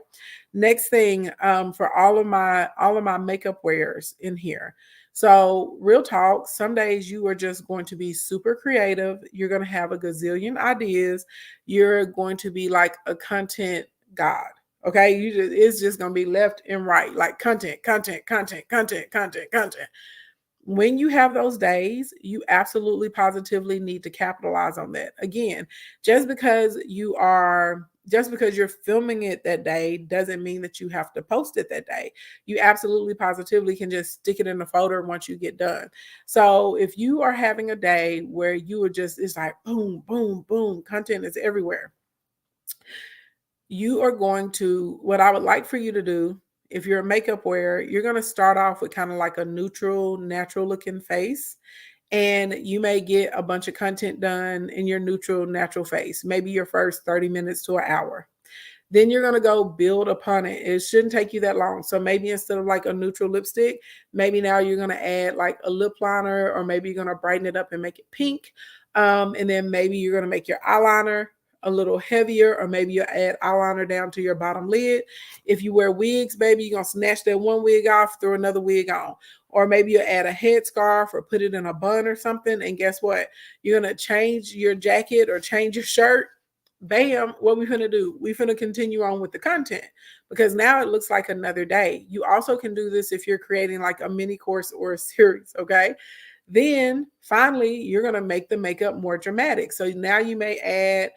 Next thing, for all of my makeup wearers in here. So real talk, some days you are just going to be super creative. You're going to have a gazillion ideas. You're going to be like a content god. Okay, it's just going to be left and right, like content, content, content, content, content, content. When you have those days, you absolutely positively need to capitalize on that. Again, just because you're filming it that day doesn't mean that you have to post it that day. You absolutely positively can just stick it in a folder once you get done. So if you are having a day where you are just, it's like boom, boom, boom, content is everywhere. You are going to, what I would like for you to do, if you're a makeup wearer, you're going to start off with kind of like a neutral, natural looking face. And you may get a bunch of content done in your neutral, natural face, maybe your first 30 minutes to an hour. Then you're going to go build upon it. It shouldn't take you that long. So maybe instead of like a neutral lipstick, maybe now you're going to add like a lip liner, or maybe you're going to brighten it up and make it pink. And then maybe you're going to make your eyeliner a little heavier, or maybe you'll add eyeliner down to your bottom lid. If you wear wigs, baby, you're going to snatch that one wig off, throw another wig on. Or maybe you'll add a headscarf or put it in a bun or something. And guess what? You're going to change your jacket or change your shirt. Bam, what we finna do? We finna continue on with the content, because now it looks like another day. You also can do this if you're creating like a mini course or a series, okay? Then finally, you're gonna make the makeup more dramatic. So now you may add,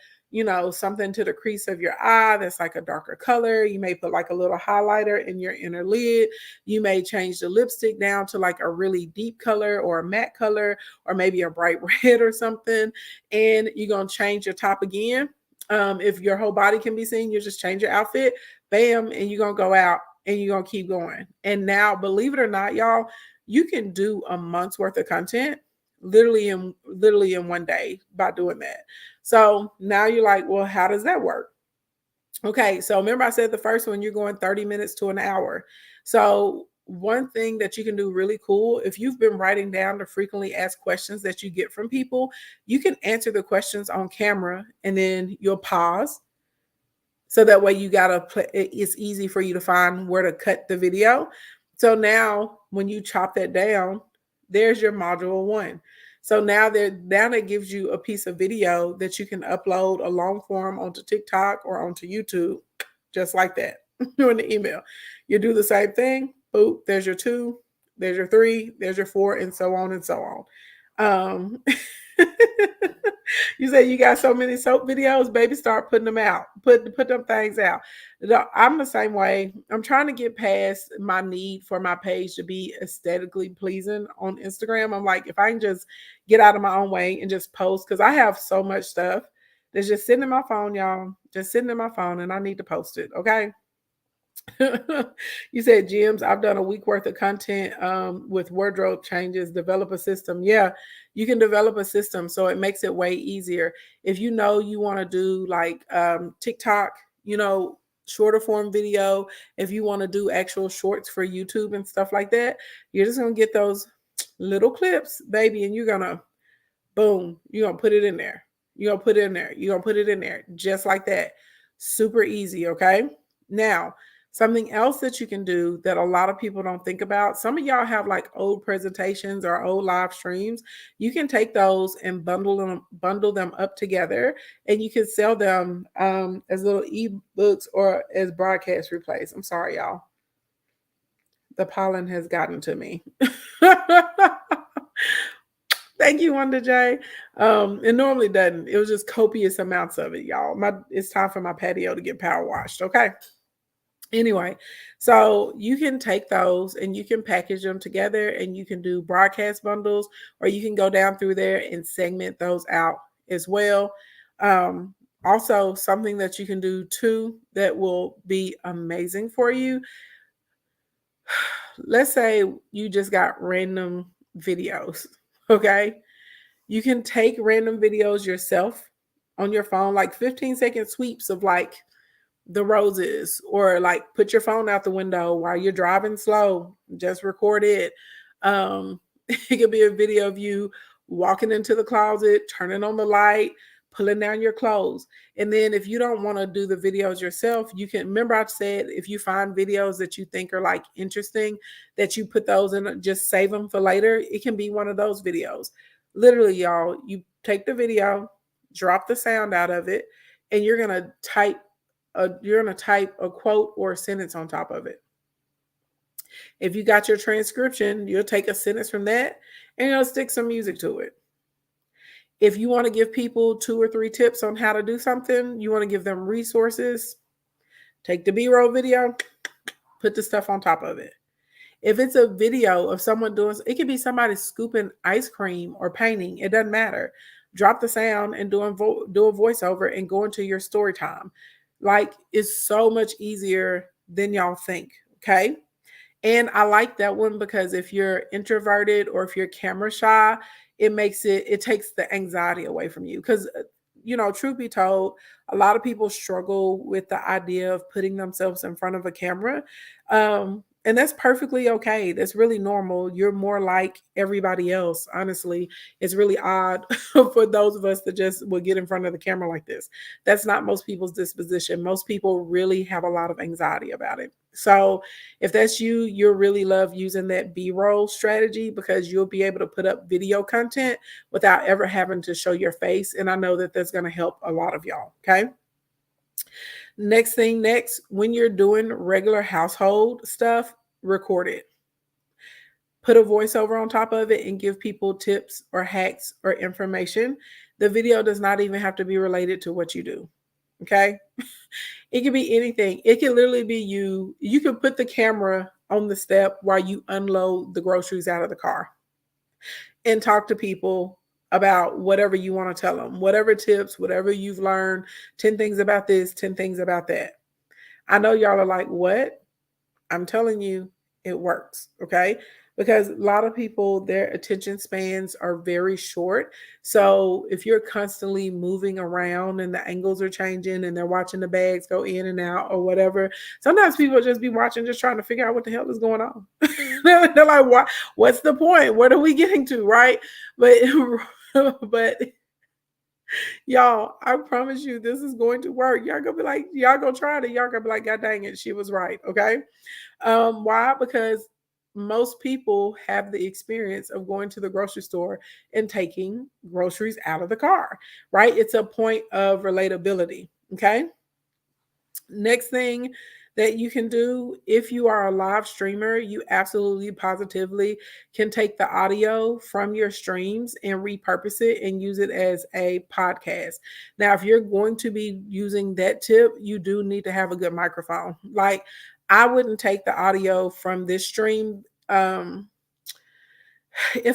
something to the crease of your eye that's like a darker color. You may put like a little highlighter in your inner lid. You may change the lipstick down to like a really deep color or a matte color, or maybe a bright red or something. And you're gonna change your top again. If your whole body can be seen, you just change your outfit, bam, and you're gonna go out and you're gonna keep going. And now, believe it or not, y'all, you can do a month's worth of content literally in one day by doing that. So now you're like, well, how does that work? Okay, so remember I said the first one, you're going 30 minutes to an hour. So one thing that you can do really cool, if you've been writing down the frequently asked questions that you get from people, you can answer the questions on camera and then you'll pause. So that way you gotta play, it's easy for you to find where to cut the video. So now when you chop that down, there's your module one. So now that gives you a piece of video that you can upload a long form onto TikTok or onto YouTube, just like that. In the email. You do the same thing. Boop, there's your 2, there's your 3, there's your 4, and so on and so on. You say you got so many soap videos, baby, start putting them out. Put them things out. I'm the same way. I'm trying to get past my need for my page to be aesthetically pleasing on Instagram. I'm like, if I can just get out of my own way and just post, because I have so much stuff that's just sitting in my phone, y'all. Just sitting in my phone, and I need to post it. Okay. You said, Jims, I've done a week worth of content with wardrobe changes, develop a system. Yeah, you can develop a system, so it makes it way easier. If you know you want to do like TikTok, shorter form video, if you want to do actual shorts for YouTube and stuff like that, you're just going to get those little clips, baby, and you're going to, boom, you're going to put it in there. You're going to put it in there. You're going to put it in there just like that. Super easy, okay? Now, something else that you can do that a lot of people don't think about, some of y'all have like old presentations or old live streams. You can take those and bundle them up together, and you can sell them as little ebooks or as broadcast replays. I'm sorry, y'all. The pollen has gotten to me. Thank you, Wonder J. It normally doesn't. It was just copious amounts of it, y'all. It's time for my patio to get power washed, okay? Anyway, so you can take those and you can package them together and you can do broadcast bundles, or you can go down through there and segment those out as well. Um, Also, something that you can do too that will be amazing for you. Let's say you just got random videos, okay? You can take random videos yourself on your phone, like 15-second sweeps of like the roses, or like put your phone out the window while you're driving slow, just record it. It could be a video of you walking into the closet, turning on the light, pulling down your clothes. And then if you don't want to do the videos yourself, you can, remember I said if you find videos that you think are like interesting, that you put those in, just save them for later. It can be one of those videos. Literally, y'all, you take the video, drop the sound out of it, and you're going to type a quote or a sentence on top of it. If you got your transcription, you'll take a sentence from that and you'll stick some music to it. If you want to give people 2 or 3 tips on how to do something, you want to give them resources, take the B-roll video, put the stuff on top of it. If it's a video of someone doing, it could be somebody scooping ice cream or painting, it doesn't matter. Drop the sound and do a voiceover and go into your story time. Like, it's so much easier than y'all think, okay? And I like that one because if you're introverted or if you're camera shy, it takes the anxiety away from you. Because, truth be told, a lot of people struggle with the idea of putting themselves in front of a camera. And that's perfectly okay. That's really normal. You're more like everybody else, honestly. It's really odd for those of us that just will get in front of the camera like this. That's not most people's disposition. Most people really have a lot of anxiety about it. So if that's you, you'll really love using that B-roll strategy because you'll be able to put up video content without ever having to show your face. And I know that that's going to help a lot of y'all. Okay. Next, when you're doing regular household stuff, record it. Put a voiceover on top of it and give people tips or hacks or information. The video does not even have to be related to what you do. Okay. It could be anything. It can literally be you. You can put the camera on the step while you unload the groceries out of the car and talk to people about whatever you want to tell them, whatever tips, whatever you've learned, 10 things about this, 10 things about that. I know y'all are like, what? I'm telling you, it works. Okay. Because a lot of people, their attention spans are very short. So if you're constantly moving around and the angles are changing and they're watching the bags go in and out or whatever, sometimes people just be watching, just trying to figure out what the hell is going on. They're like, what's the point? What are we getting to? Right. But, but y'all, I promise you, this is going to work. Y'all gonna be like, y'all gonna try it. Y'all gonna be like, God dang it, she was right. Okay. Why? Because most people have the experience of going to the grocery store and taking groceries out of the car, right? It's a point of relatability. Okay. Next thing that you can do, if you are a live streamer, you absolutely positively can take the audio from your streams and repurpose it and use it as a podcast. Now, if you're going to be using that tip, you do need to have a good microphone. Like, I wouldn't take the audio from this stream. If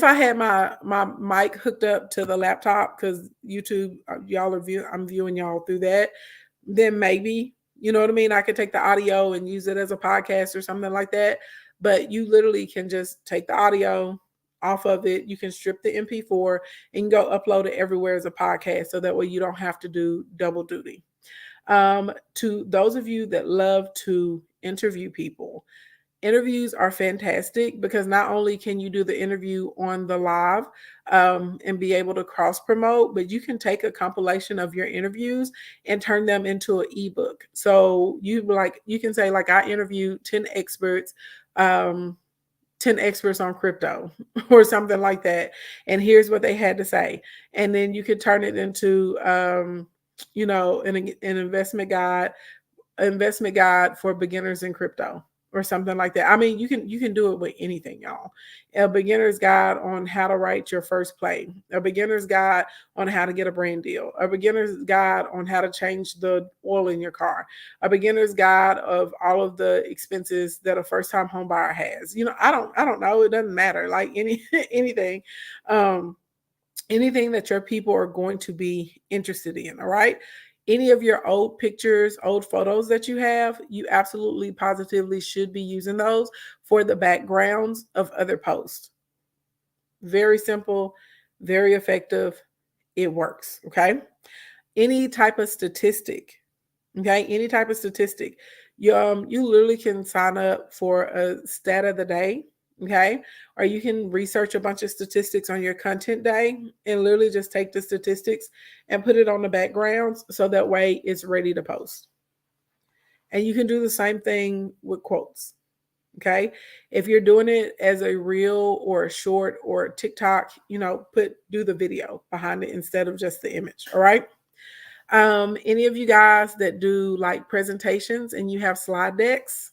I had my mic hooked up to the laptop, because YouTube, y'all are I'm viewing y'all through that, then maybe, you know what I mean? I could take the audio and use it as a podcast or something like that. But you literally can just take the audio off of it. You can strip the MP4 and go upload it everywhere as a podcast. So that way you don't have to do double duty. To those of you that love to interview people, interviews are fantastic because not only can you do the interview on the live and be able to cross promote, but you can take a compilation of your interviews and turn them into an ebook. So you can say like, I interviewed 10 experts, 10 experts on crypto or something like that. And here's what they had to say. And then you could turn it into, an investment guide for beginners in crypto. or something like that. I mean, you can do it with anything, y'all. A beginner's guide on how to write your first play, a beginner's guide on how to get a brand deal, a beginner's guide on how to change the oil in your car, a beginner's guide of all of the expenses that a first time home buyer has. I don't know. It doesn't matter. Like anything. Um, anything that your people are going to be interested in. All right. Any of your old pictures, old photos that you have, you absolutely positively should be using those for the backgrounds of other posts. Very simple, very effective. It works. Okay. Any type of statistic. Okay. Any type of statistic. You literally can sign up for a stat of the day. Okay. Or you can research a bunch of statistics on your content day and literally just take the statistics and put it on the backgrounds so that way it's ready to post. And you can do the same thing with quotes. Okay. If you're doing it as a reel or a short or a TikTok, do the video behind it instead of just the image. All right. Any of you guys that do like presentations and you have slide decks,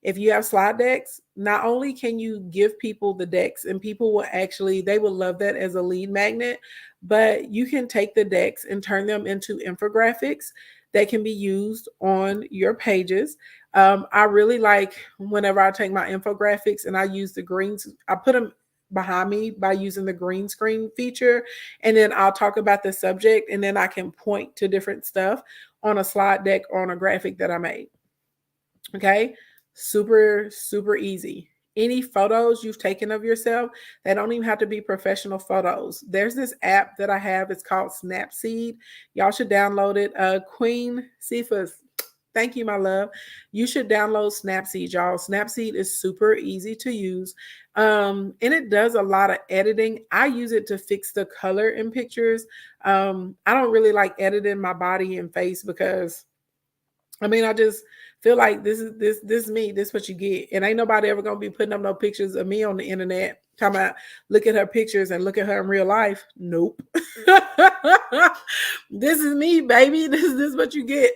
if you have slide decks, not only can you give people the decks and people they will love that as a lead magnet, but you can take the decks and turn them into infographics that can be used on your pages. I really like whenever I take my infographics and I use the greens, I put them behind me by using the green screen feature. And then I'll talk about the subject and then I can point to different stuff on a slide deck or on a graphic that I made. Okay. Super, super easy. Any photos you've taken of yourself, they don't even have to be professional photos. There's this app that I have. It's called Snapseed. Y'all should download it. Queen Cephas, thank you, my love. You should download Snapseed, y'all. Snapseed is super easy to use. And it does a lot of editing. I use it to fix the color in pictures. I don't really like editing my body and face because I just feel like this is me. This is what you get. And ain't nobody ever gonna be putting up no pictures of me on the internet. Talking about look at her pictures and look at her in real life. Nope. This is me, baby. This is what you get.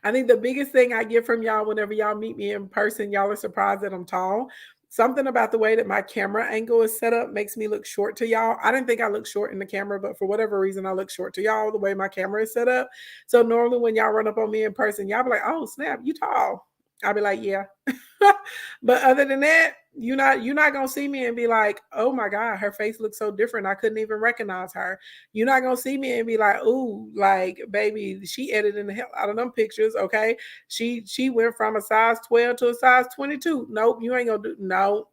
I think the biggest thing I get from y'all whenever y'all meet me in person, y'all are surprised that I'm tall. Something about the way that my camera angle is set up makes me look short to y'all. I didn't think I looked short in the camera, but for whatever reason, I look short to y'all the way my camera is set up. So normally when y'all run up on me in person, y'all be like, "Oh snap, you tall." I'll be like, "Yeah." But other than that, you're not gonna see me and be like, "Oh my God, her face looks so different. I couldn't even recognize her." You're not gonna see me and be like, "Ooh, like baby, she edited the hell out of them pictures." Okay, she went from a size 12 to a size 22. Nope, you ain't gonna do no,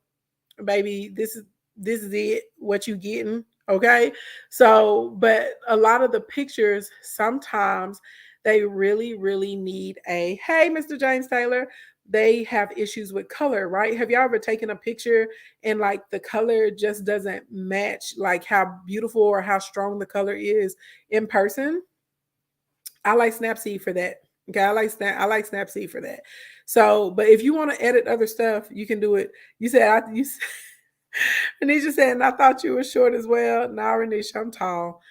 baby. This is it. What you getting? Okay. So, but a lot of the pictures sometimes they really, really need a hey, Mr. James Taylor. They have issues with color, right? Have y'all ever taken a picture and like the color just doesn't match like how beautiful or how strong the color is in person? I like Snapseed for that. Okay, I like Snapseed for that. So, but if you want to edit other stuff, you can do it. You said Anisha said, and I thought you were short as well. Nah, Renisha, I'm tall.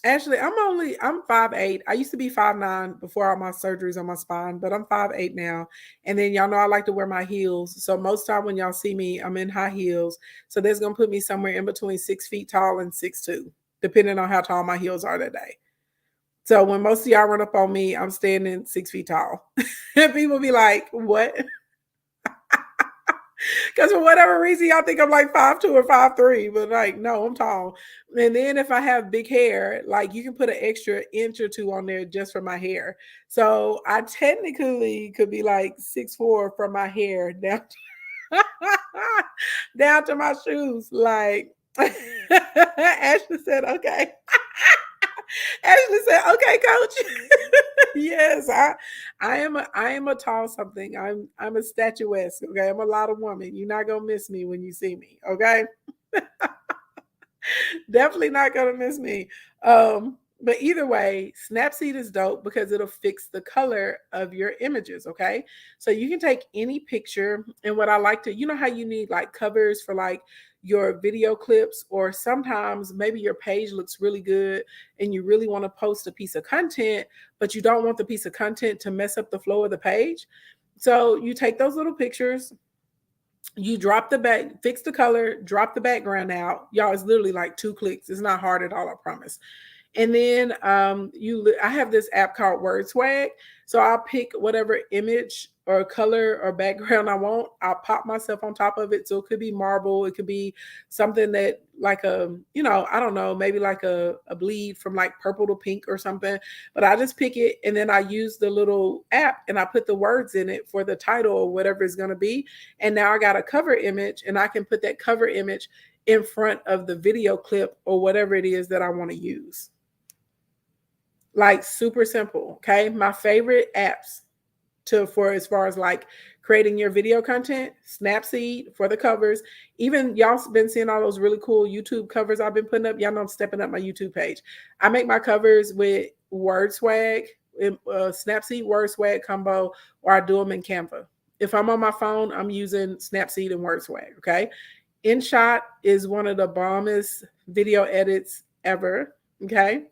Actually, I'm 5'8". I used to be 5'9" before all my surgeries on my spine, but I'm 5'8" now. And then y'all know I like to wear my heels. So most time when y'all see me, I'm in high heels. So that's gonna put me somewhere in between 6 feet tall and 6'2", depending on how tall my heels are that day. So when most of y'all run up on me, I'm standing 6 feet tall. And people be like, what? Because for whatever reason, y'all think I'm like 5'2" or 5'3", but like, no, I'm tall. And then if I have big hair, like you can put an extra inch or two on there just for my hair. So I technically could be like 6'4" from my hair down to, down to my shoes. Like Ashley said, okay. Ashley said, "Okay, coach." Yes, I am a tall something. I'm a statuesque. Okay, I'm a lot of woman. You're not gonna miss me when you see me. Okay, definitely not gonna miss me. But either way, Snapseed is dope because it'll fix the color of your images. Okay, so you can take any picture, and what I like to, you know how you need like covers for like your video clips, or sometimes maybe your page looks really good and you really want to post a piece of content, but you don't want the piece of content to mess up the flow of the page. So you take those little pictures, you drop the back, fix the color, drop the background out. Y'all, it's literally like 2 clicks. It's not hard at all, I promise. And then I have this app called Word Swag. So I'll pick whatever image or color or background I want. I'll pop myself on top of it. So it could be marble. It could be something that like I don't know, maybe like a bleed from like purple to pink or something. But I just pick it and then I use the little app and I put the words in it for the title or whatever it's going to be. And now I got a cover image and I can put that cover image in front of the video clip or whatever it is that I want to use. Like super simple. Okay. My favorite apps for as far as like creating your video content, Snapseed for the covers. Even y'all been seeing all those really cool YouTube covers I've been putting up. Y'all know I'm stepping up my YouTube page. I make my covers with Word Swag, Snapseed Word Swag combo, or I do them in Canva. If I'm on my phone, I'm using Snapseed and Word Swag. Okay. InShot is one of the bombest video edits ever. Okay.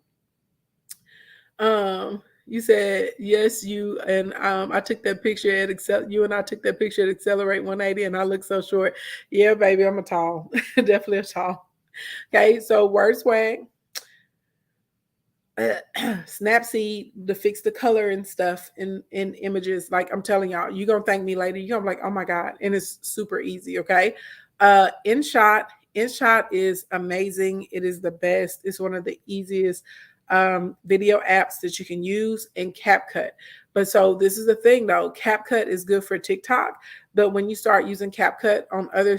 You said yes, you and I took that picture at you and I took that picture at Accelerate 180 and I look so short. Yeah, baby, I'm a tall. Definitely a tall. Okay, so Word Swag, Snapseed to fix the color and stuff in images. Like I'm telling y'all, you're gonna thank me later. You're gonna be like, oh my God, and it's super easy, okay? InShot. InShot is amazing. It is the best. It's one of the easiest video apps that you can use, and CapCut. But so this is the thing though, CapCut is good for TikTok, but when you start using CapCut on other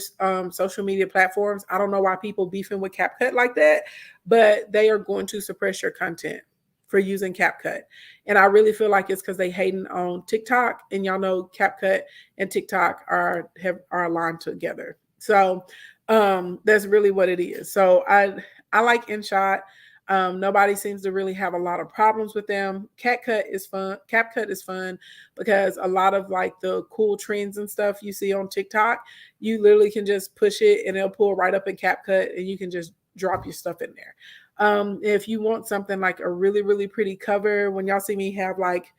social media platforms, I don't know why people beefing with CapCut like that, but they are going to suppress your content for using CapCut. And I really feel like it's because they hating on TikTok, and y'all know CapCut and TikTok are aligned together. So that's really what it is. So I like InShot. Nobody seems to really have a lot of problems with them. CapCut is fun. CapCut is fun because a lot of like the cool trends and stuff you see on TikTok, you literally can just push it and it'll pull right up in CapCut and you can just drop your stuff in there. If you want something like a really, really pretty cover, when y'all see me have like,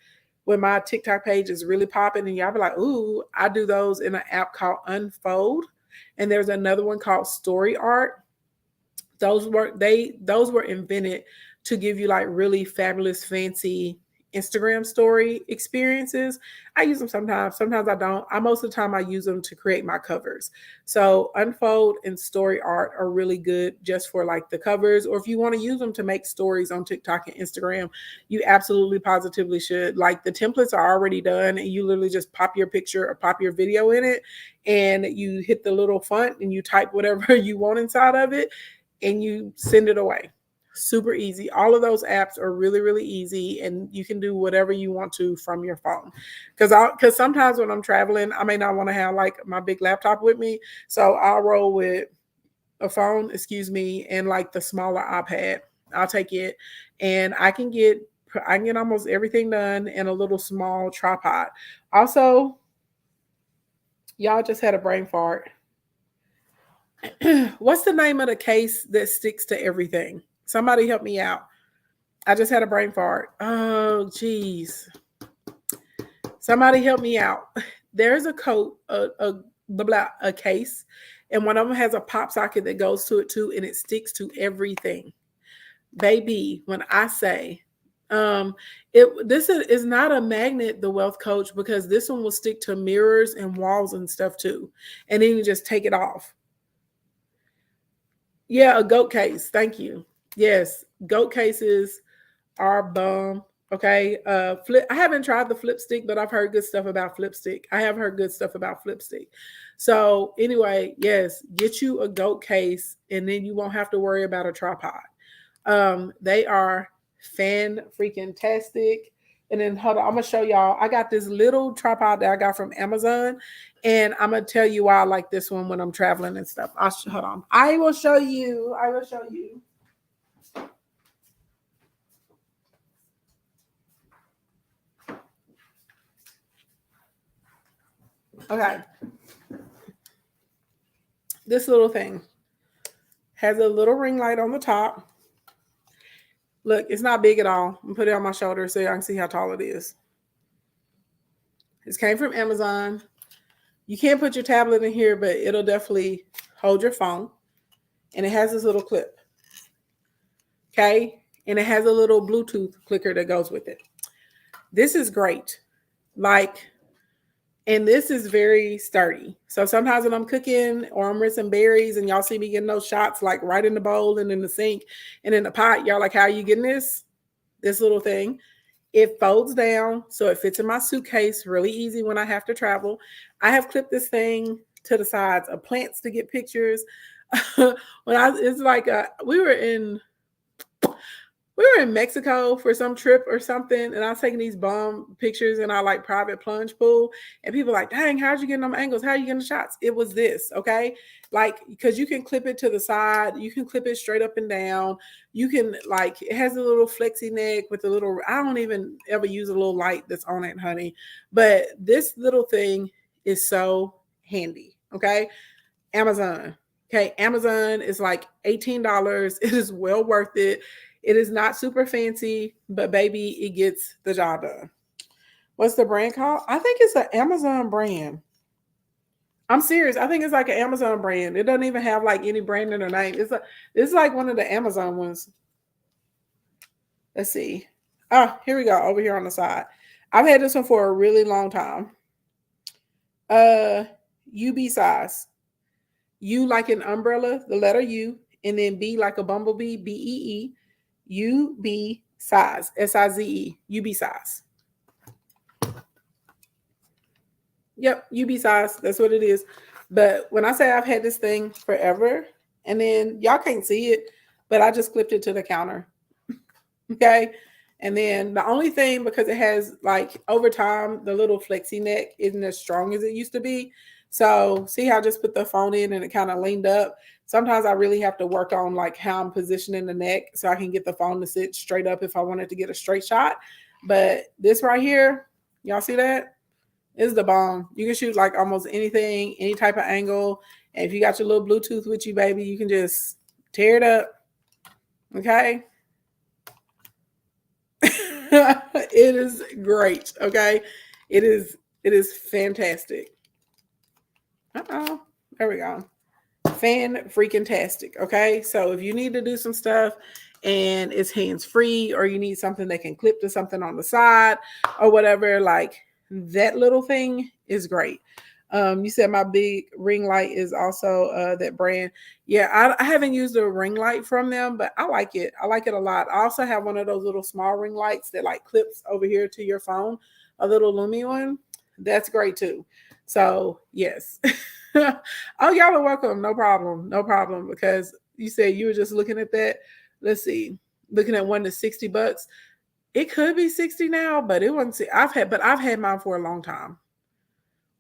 when my TikTok page is really popping and y'all be like, ooh, I do those in an app called Unfold. And there's another one called Story Art. Those were invented to give you like really fabulous, fancy Instagram story experiences. I use them sometimes I don't. Most of the time I use them to create my covers. So Unfold and Story Art are really good just for like the covers, or if you want to use them to make stories on TikTok and Instagram, you absolutely positively should. Like the templates are already done and you literally just pop your picture or pop your video in it and you hit the little font and you type whatever you want inside of it and you send it away. Super easy. All of those apps are really, really easy, and you can do whatever you want to from your phone. Because sometimes when I'm traveling, I may not want to have like my big laptop with me, so I'll roll with a phone, and like the smaller iPad. I'll take it, and I can get almost everything done in a little small tripod. Also, y'all just had a brain fart. What's the name of the case that sticks to everything? Somebody help me out. I just had a brain fart. Oh, geez. Somebody help me out. There's a coat, a case, and one of them has a pop socket that goes to it too, and it sticks to everything. Baby, when I say this is not a magnet, the Wealth Coach, because this one will stick to mirrors and walls and stuff too. And then you just take it off. Yeah, a goat case. Thank you. Yes, goat cases are bomb. Okay. I haven't tried the flip stick, but I've heard good stuff about flip stick. I have heard good stuff about flip stick. So anyway, yes, get you a goat case and then you won't have to worry about a tripod. They are fan freaking tastic. And then hold on, I'm gonna show y'all. I got this little tripod that I got from Amazon, and I'm gonna tell you why I like this one when I'm traveling and stuff. Hold on. I will show you. I will show you. Okay. This little thing. Has a little ring light on the top. Look, it's not big at all. I'm put it on my shoulder so y'all can see how tall it is. This came from Amazon. You can't put your tablet in here, but it'll definitely hold your phone. And it has this little clip. Okay? And it has a little Bluetooth clicker that goes with it. This is great. And this is very sturdy. So sometimes when I'm cooking or I'm rinsing berries and y'all see me getting those shots like right in the bowl and in the sink and in the pot, y'all like, how are you getting this? This little thing. It folds down so it fits in my suitcase really easy when I have to travel. I have clipped this thing to the sides of plants to get pictures. We were in Mexico for some trip or something, and I was taking these bomb pictures in our like private plunge pool, and people were like, dang, how'd you get them angles? How are you getting the shots? It was this, okay? Like, because you can clip it to the side, you can clip it straight up and down. You can like, it has a little flexi neck with a little, I don't even ever use a little light that's on it, honey. But this little thing is so handy, okay? Amazon. Okay, Amazon is like $18. It is well worth it. It is not super fancy, but baby, it gets the job done. What's the brand called? I think it's an Amazon brand. I'm serious. I think it's like an Amazon brand. It doesn't even have like any brand in their name. It's like one of the Amazon ones. Let's see. Oh, here we go. Over here on the side. I've had this one for a really long time. UB size. U like an umbrella, the letter U, and then B like a bumblebee, BEE. UB size, SIZE, UB size. Yep, UB size, that's what it is. But when I say I've had this thing forever, and then y'all can't see it, but I just clipped it to the counter. Okay. And then the only thing, because it has like over time, the little flexi neck isn't as strong as it used to be. So see how I just put the phone in and it kind of leaned up. Sometimes I really have to work on like how I'm positioning the neck so I can get the phone to sit straight up if I wanted to get a straight shot. But this right here, y'all see that? Is the bomb. You can shoot like almost anything, any type of angle. And if you got your little Bluetooth with you, baby, you can just tear it up. Okay. It is great. Okay. It is fantastic. There we go. Fan-freaking-tastic. Okay. So if you need to do some stuff and it's hands-free, or you need something that can clip to something on the side or whatever, like that little thing is great. You said my big ring light is also that brand. Yeah, I haven't used a ring light from them, but I like it. I like it a lot. I also have one of those little small ring lights that like clips over here to your phone, a little Lumi one. That's great too. So yes. Oh, y'all are welcome. No problem. No problem. Because you said you were just looking at that. Let's see. Looking at one that's $60. It could be 60 now, but it wasn't. I've had mine for a long time.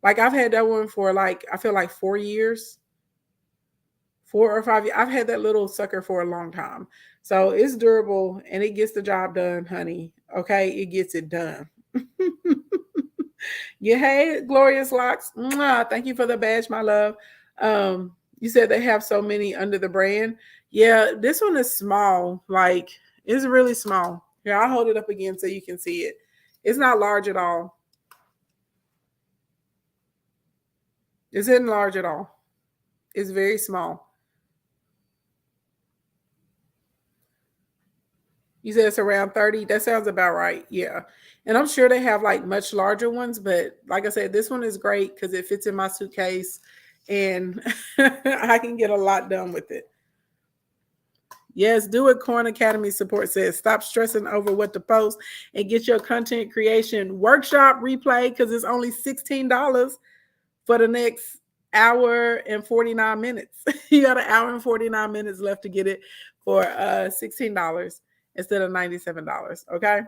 Like I've had that one for like, I feel like 4 years, 4 or 5 years. I've had that little sucker for a long time. So it's durable and it gets the job done, honey. Okay. It gets it done. Yeah. Hey, Glorious Locks. Mwah, thank you for the badge, my love. You said they have so many under the brand. Yeah. This one is small. Like it's really small. Here, I'll hold it up again so you can see it. It's not large at all. It's not large at all. It's very small. You said it's around 30. That sounds about right. Yeah. And I'm sure they have like much larger ones, but like I said, this one is great because it fits in my suitcase and I can get a lot done with it. Yes, do it. Corn Academy support says stop stressing over what to post and get your content creation workshop replay because it's only $16 for the next hour and 49 minutes. You got an hour and 49 minutes left to get it for $16 instead of $97. Okay.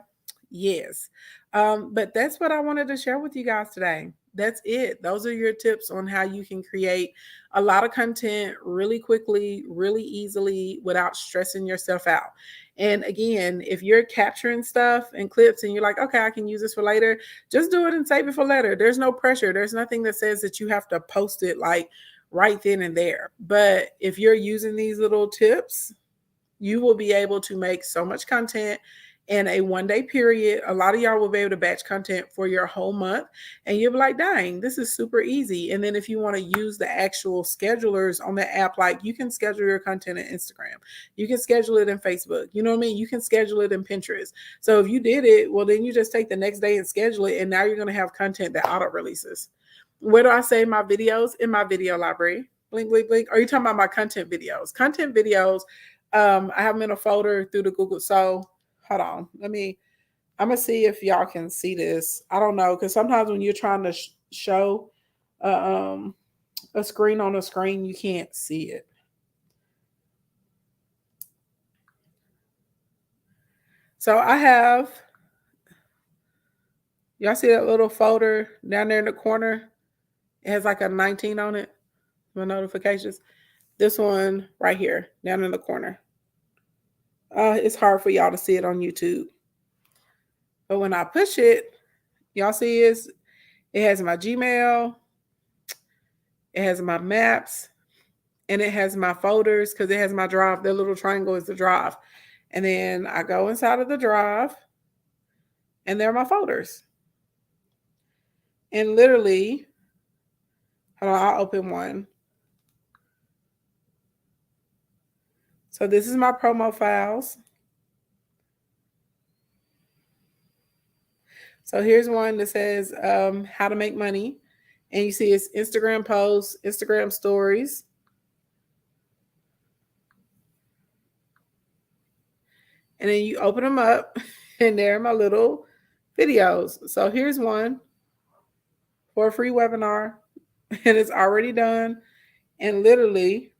Yes. But that's what I wanted to share with you guys today. That's it. Those are your tips on how you can create a lot of content really quickly, really easily without stressing yourself out. And again, if you're capturing stuff and clips and you're like, okay, I can use this for later, just do it and save it for later. There's no pressure. There's nothing that says that you have to post it like right then and there. But if you're using these little tips, you will be able to make so much content in a 1 day period. A lot of y'all will be able to batch content for your whole month, and you'll be like, dang, this is super easy. And then if you want to use the actual schedulers on the app, like you can schedule your content in Instagram, you can schedule it in Facebook, you know what I mean? You can schedule it in Pinterest. So if you did it, well, then you just take the next day and schedule it, and now you're going to have content that auto releases. Where do I save my videos? In my video library. Blink, blink, blink. Are you talking about my content videos? Content videos, I have them in a folder through the Google. So hold on. I'm going to see if y'all can see this. I don't know. Because sometimes when you're trying to show uh, um, a screen on a screen, you can't see it. So I have, y'all see that little folder down there in the corner? It has like a 19 on it, my notifications. This one right here, down in the corner. It's hard for y'all to see it on YouTube. But when I push it, y'all see it has my Gmail, it has my maps, and it has my folders because it has my drive. The little triangle is the drive. And then I go inside of the drive, and there are my folders. And literally, hold on, I'll open one. So this is my promo files. So here's one that says how to make money. And you see it's Instagram posts, Instagram stories. And then you open them up, and there are my little videos. So here's one for a free webinar, and it's already done. And literally,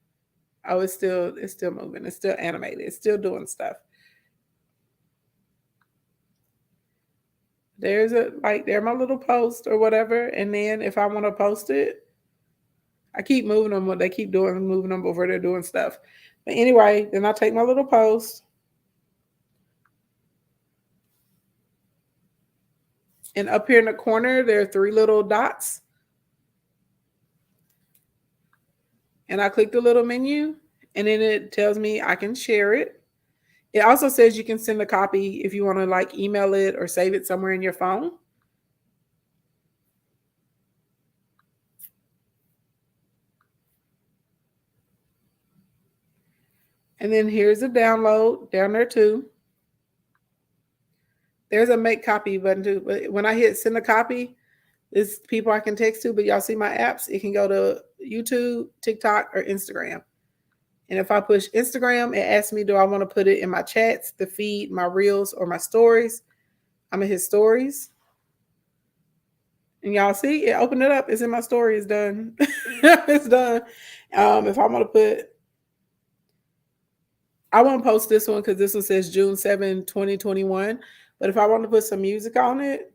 oh, it's still moving. It's still animated. It's still doing stuff. There's there my little post or whatever. And then if I want to post it, I keep moving them. What they keep doing, moving them before they're doing stuff. But anyway, then I take my little post, and up here in the corner, there are 3 little dots. And I click the little menu, and then it tells me I can share it. It also says you can send a copy if you want to like email it or save it somewhere in your phone. And then here's a download down there too. There's a make copy button too. But when I hit send a copy, it's people I can text to. But y'all see my apps? It can go to YouTube, TikTok, or Instagram. And if I push Instagram, it asks me, do I want to put it in my chats, the feed, my reels, or my stories? I'm in his stories. And y'all see, it opened it up. It's in my story. It's done. It's done. If I want to put, I won't post this one because this one says June 7, 2021. But if I want to put some music on it,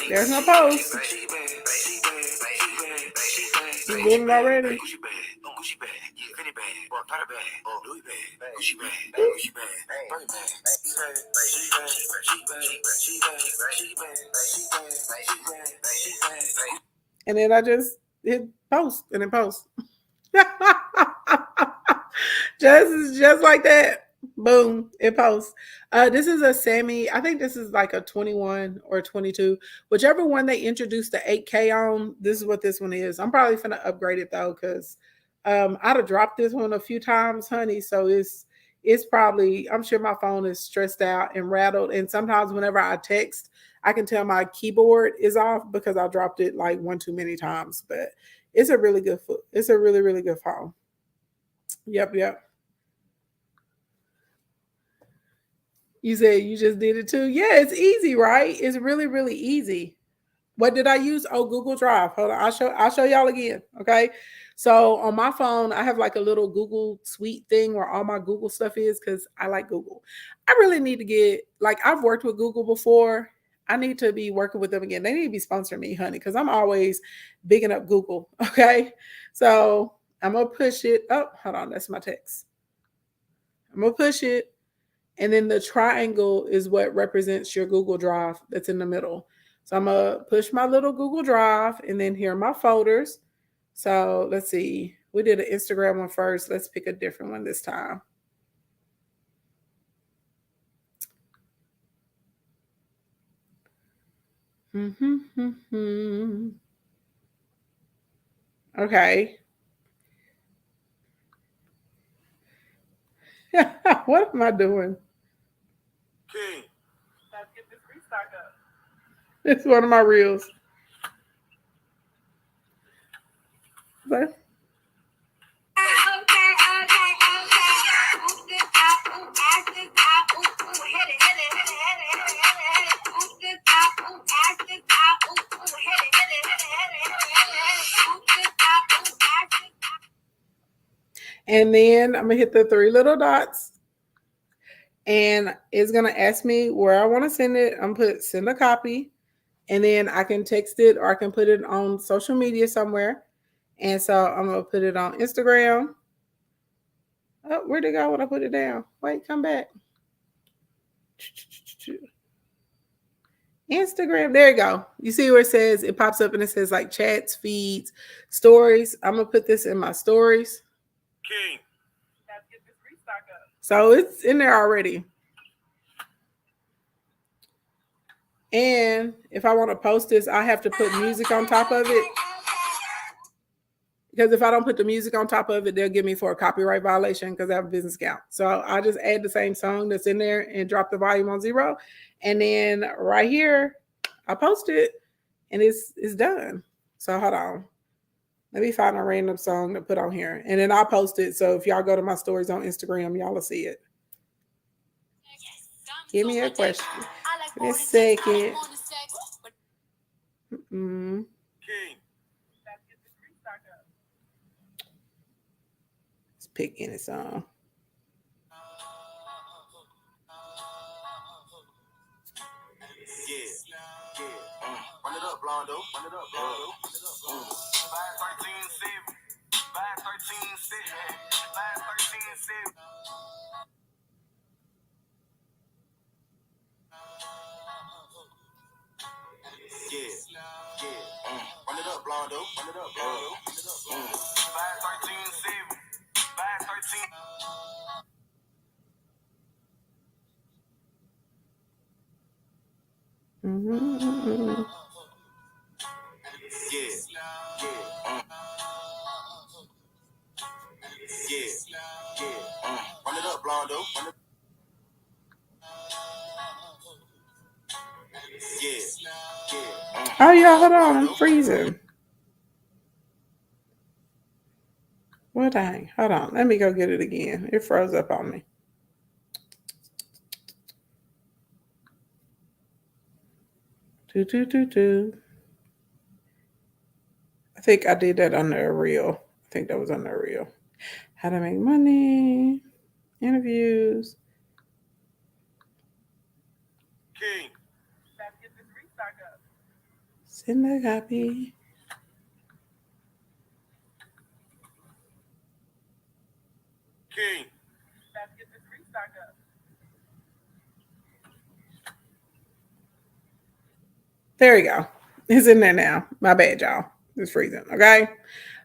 there's my post. You getting it already? And then I just hit post and then post. just like that. Boom, it posts. This is a Sammy. I think this is like a 21 or 22. Whichever one they introduced the 8K on, this is what this one is. I'm probably going to upgrade it though, because I'd have dropped this one a few times, honey. So it's probably, I'm sure my phone is stressed out and rattled. And sometimes whenever I text, I can tell my keyboard is off because I dropped it like one too many times. But it's a really good it's a really, really good phone. Yep. You said you just did it too? Yeah, it's easy, right? It's really, really easy. What did I use? Oh, Google Drive. Hold on. I'll show y'all again. Okay. So on my phone, I have like a little Google Suite thing where all my Google stuff is because I like Google. I really need to get, like, I've worked with Google before. I need to be working with them again. They need to be sponsoring me, honey, because I'm always bigging up Google. Okay. So I'm going to push it. Oh, hold on. That's my text. I'm going to push it. And then the triangle is what represents your Google Drive that's in the middle. So I'm going to push my little Google Drive, and then here are my folders. So let's see. We did an Instagram one first. Let's pick a different one this time. Okay. What am I doing? King. Let's get this restock up. It's one of my reels. But and then I'm gonna hit the three little dots, and it's gonna ask me where I want to send it. I'm put send a copy, and then I can text it or I can put it on social media somewhere. And so I'm gonna put it on Instagram. Oh, where'd it go when I put it down? Wait, come back. Instagram. There you go. You see where it says, it pops up and it says like chats, feeds, stories. I'm gonna put this in my stories. King. Let's get this restock up. So it's in there already. And if I want to post this, I have to put music on top of it. Because if I don't put the music on top of it, they'll give me for a copyright violation because I have a business account. So I just add the same song that's in there and drop the volume on 0. And then right here, I post it and it's done. So hold on. Let me find a random song to put on here. And then I'll post it. So if y'all go to my stories on Instagram, y'all will see it. Give me a question. Give me a second. Let's pick any song. Run it up, Blondo. Run it up, Blondo. 513-7. 513-7. 513-7. Run it up, Blondo. Run it up, Blondo. 513-7. 513. Run it up, Blondo. Run it. Oh yeah, hold on, I'm freezing. Well, dang, hold on. Let me go get it again. It froze up on me. I think I did that under a reel. I think that was under a reel. How to make money, interviews. King. Let's get this restock up. Send a copy. King. Let's get this restock up. There you go. It's in there now. My bad, y'all. It's freezing. Okay.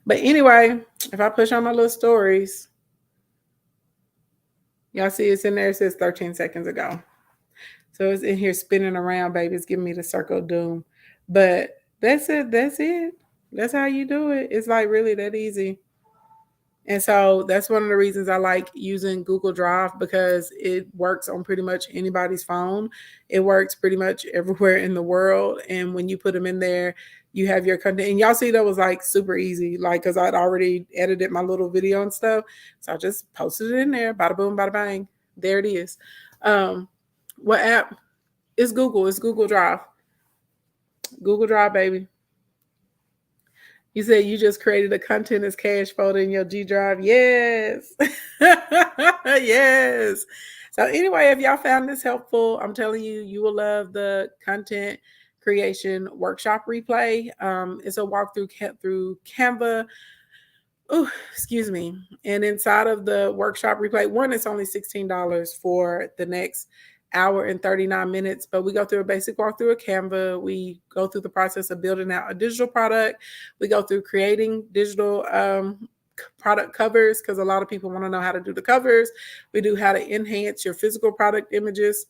But anyway, if I push on my little stories, y'all see it's in there. It says 13 seconds ago. So it's in here spinning around, baby. It's giving me the circle of doom. But that's it. That's it. That's how you do it. It's like really that easy. And so that's one of the reasons I like using Google Drive, because it works on pretty much anybody's phone. It works pretty much everywhere in the world. And when you put them in there, you have your content. And y'all see that was like super easy, like because I'd already edited my little video and stuff. So I just posted it in there. Bada boom, bada bang. There it is. What app? It's Google. It's Google Drive. Google Drive, baby. You said you just created a content as cache folder in your G Drive. Yes. Yes. So anyway, if y'all found this helpful, I'm telling you, you will love the content creation workshop replay. It's a walkthrough through Canva. Oh, excuse me. And inside of the workshop replay, one, it's only $16 for the next hour and 39 minutes. But we go through a basic walkthrough of Canva. We go through the process of building out a digital product. We go through creating digital product covers because a lot of people want to know how to do the covers. We do how to enhance your physical product images,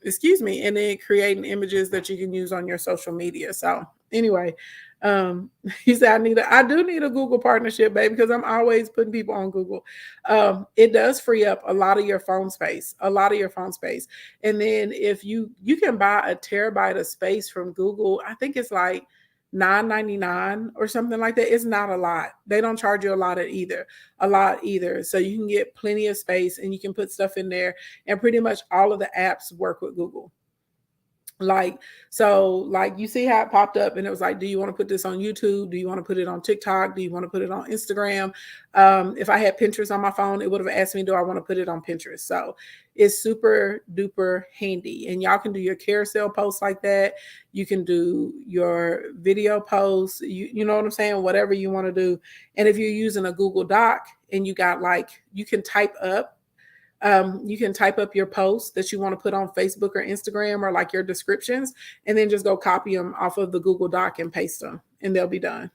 excuse me, and then creating images that you can use on your social media. So anyway, um, he said I do need a Google partnership, baby, because I'm always putting people on Google. It does free up a lot of your phone space, a lot of your phone space. And then if you can buy a terabyte of space from Google, I think it's like 9.99 or something like that. It's not a lot. They don't charge you a lot either. So you can get plenty of space and you can put stuff in there, and pretty much all of the apps work with Google. Like you see how it popped up and it was like, do you want to put this on YouTube? Do you want to put it on TikTok? Do you want to put it on Instagram? If I had Pinterest on my phone, it would have asked me, do I want to put it on Pinterest? So it's super duper handy, and y'all can do your carousel posts like that. You can do your video posts, you know what I'm saying, whatever you want to do. And if you're using a Google Doc and you got like, you can type up your posts that you want to put on Facebook or Instagram, or like your descriptions, and then just go copy them off of the Google Doc and paste them, and they'll be done.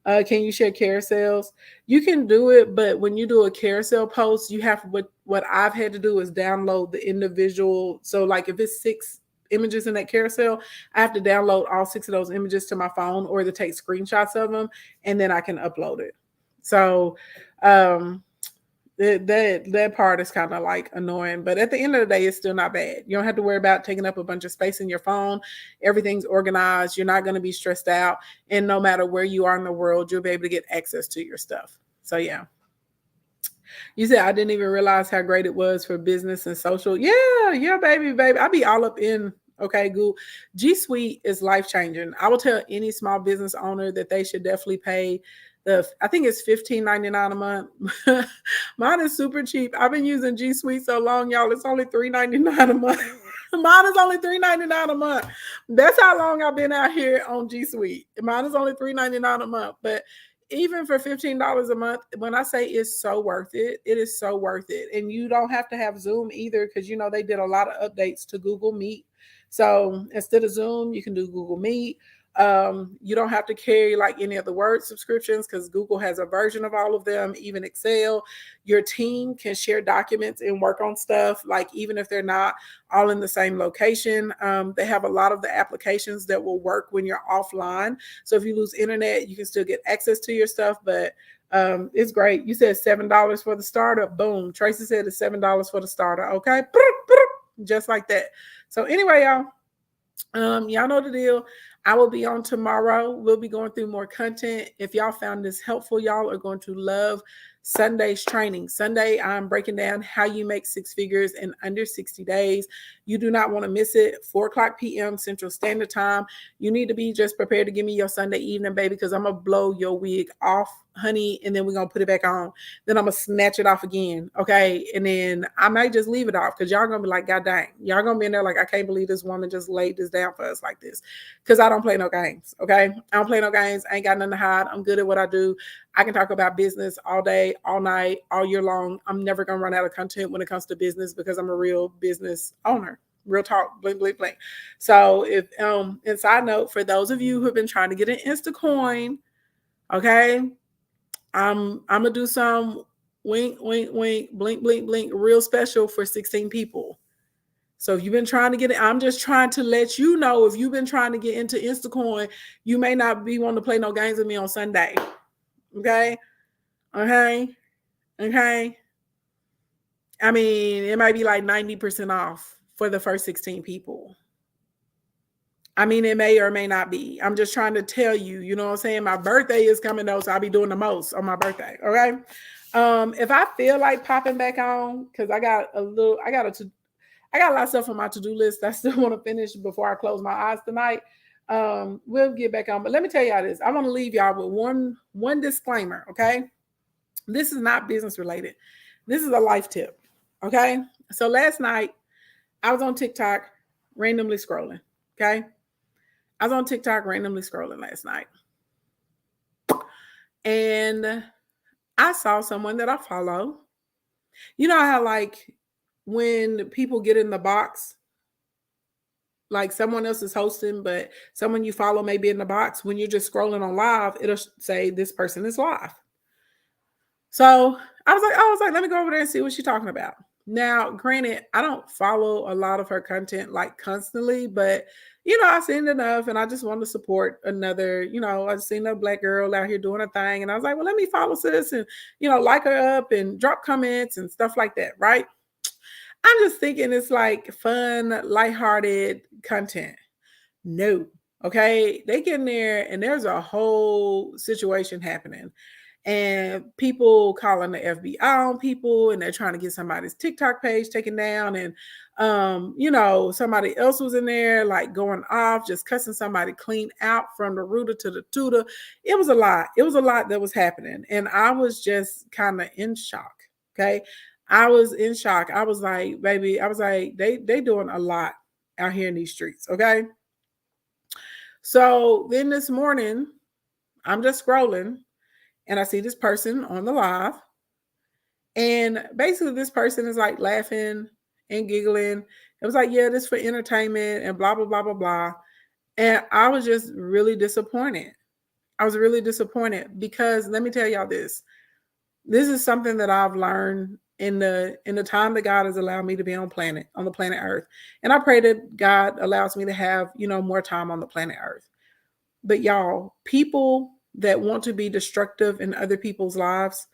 Can you share carousels? You can do it, but when you do a carousel post, you have what I've had to do is download the individual. So like if it's 6 images in that carousel, I have to download all 6 of those images to my phone, or to take screenshots of them, and then I can upload it. So that part is kind of like annoying, but at the end of the day, it's still not bad. You don't have to worry about taking up a bunch of space in your phone. Everything's organized. You're not going to be stressed out, and no matter where you are in the world, you'll be able to get access to your stuff. So yeah. You said I didn't even realize how great it was for business and social. Yeah, baby. I be all up in. Okay, Google. G Suite is life changing. I will tell any small business owner that they should definitely pay I think it's $15.99 a month. Mine is super cheap. I've been using G Suite so long, y'all. It's only $3.99 a month. Mine is only $3.99 a month. That's how long I've been out here on G Suite. Mine is only $3.99 a month. But even for $15 a month, when I say it's so worth it, it is so worth it. And you don't have to have Zoom either, because you know they did a lot of updates to Google Meet. So instead of Zoom, you can do Google Meet. You don't have to carry like any of the Word subscriptions, because Google has a version of all of them, even Excel. Your team can share documents and work on stuff, like even if they're not all in the same location. They have a lot of the applications that will work when you're offline. So if you lose internet, you can still get access to your stuff, but it's great. You said $7 for the starter. Boom. Tracy said it's $7 for the starter. Okay. Just like that. So anyway, y'all know the deal. I will be on tomorrow. We'll be going through more content. If y'all found this helpful, y'all are going to love Sunday's training. Sunday, I'm breaking down how you make 6 figures in under 60 days. You do not want to miss it. 4:00 p.m. Central Standard Time. You need to be just prepared to give me your Sunday evening, baby, because I'm going to blow your wig off, honey, and then we're going to put it back on. Then I'm going to snatch it off again, okay? And then I might just leave it off, because y'all going to be like, God dang. Y'all going to be in there like, I can't believe this woman just laid this down for us like this, because I don't play no games, okay? I don't play no games. I ain't got nothing to hide. I'm good at what I do. I can talk about business all day, all night, all year long. I'm never going to run out of content when it comes to business, because I'm a real business owner. Real talk, blink, blink, blink. So if, and side note, for those of you who have been trying to get an Instacoin, okay, I'm going to do some wink, wink, wink, blink, blink, blink, real special for 16 people. So if you've been trying to get it, I'm just trying to let you know, if you've been trying to get into Instacoin, you may not be wanting to play no games with me on Sunday. Okay? Okay? Okay? I mean, it might be like 90% off for the first 16 people. I mean, it may or may not be. I'm just trying to tell you, you know what I'm saying? My birthday is coming though, so I'll be doing the most on my birthday. Okay. If I feel like popping back on, because I got a lot of stuff on my to-do list I still want to finish before I close my eyes tonight. We'll get back on. But let me tell y'all this. I want to leave y'all with one disclaimer, okay? This is not business related. This is a life tip, okay? So last night, I was on TikTok randomly scrolling, okay? I was on TikTok randomly scrolling last night. And I saw someone that I follow. You know how, like, when people get in the box, like someone else is hosting, but someone you follow may be in the box. When you're just scrolling on live, it'll say this person is live. So let me go over there and see what she's talking about. Now, granted, I don't follow a lot of her content like constantly, but I've seen enough and I just want to support another, I've seen a black girl out here doing a thing. And I was like, well, let me follow sis and, like her up and drop comments and stuff like that, right? I'm just thinking it's like fun, lighthearted content. No. Okay. They get in there and there's a whole situation happening. And people calling the FBI on people and they're trying to get somebody's TikTok page taken down. And somebody else was in there like going off, just cussing somebody clean out from the rooter to the tutor. It was a lot. It was a lot that was happening. And I was just kind of in shock. Okay. I was in shock. I was like, baby, I was like, they doing a lot out here in these streets. Okay. So then this morning, I'm just scrolling and I see this person on the live. And basically, this person is like laughing and giggling. It was like, yeah, this is for entertainment and blah, blah, blah, blah, blah. And I was just really disappointed. I was really disappointed because let me tell y'all this. This is something that I've learned in the time that God has allowed me to be on the planet Earth. And I pray that God allows me to have, more time on the planet Earth. But y'all, people that want to be destructive in other people's lives,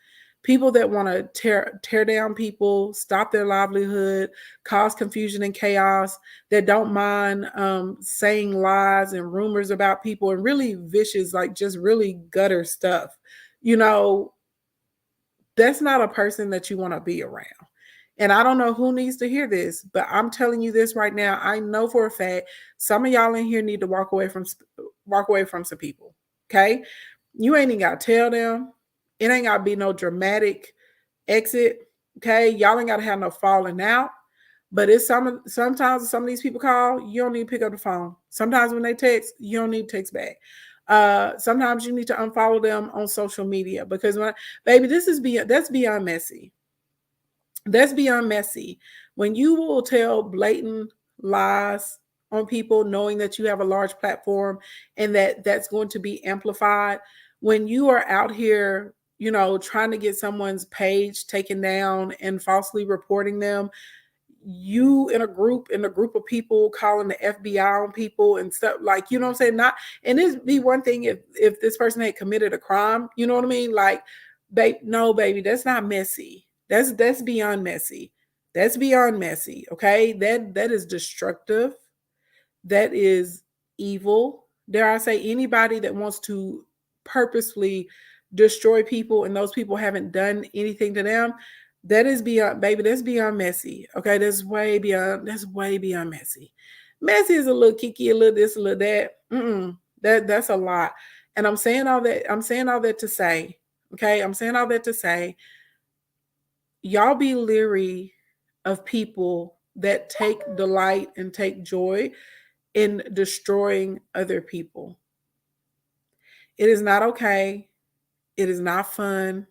people that want to tear down people, stop their livelihood, cause confusion and chaos, that don't mind saying lies and rumors about people and really vicious, like just really gutter stuff. That's not a person that you want to be around. And I don't know who needs to hear this, but I'm telling you this right now. I know for a fact some of y'all in here need to walk away from some people. Okay? You ain't even got to tell them. It ain't got to be no dramatic exit. Okay? Y'all ain't got to have no falling out. But it's sometimes some of these people call, you don't need to pick up the phone. Sometimes when they text, you don't need to text back. Sometimes you need to unfollow them on social media because baby, that's beyond messy. That's beyond messy. When you will tell blatant lies on people, knowing that you have a large platform and that's going to be amplified, when you are out here, trying to get someone's page taken down and falsely reporting them, you in a group of people calling the FBI on people and stuff, like, what I'm saying? Not, and it'd be one thing if this person had committed a crime, you know what I mean? Like, no, baby, that's not messy. That's beyond messy. That's beyond messy. Okay. That is destructive. That is evil. Dare I say, anybody that wants to purposefully destroy people and those people haven't done anything to them, that is beyond, baby, that's beyond messy. Okay, that's way beyond messy. Messy is a little kicky, a little this, a little that. That's a lot. And I'm saying all that to say, okay, I'm saying all that to say, y'all be leery of people that take delight and take joy in destroying other people. It is not okay. It is not fun.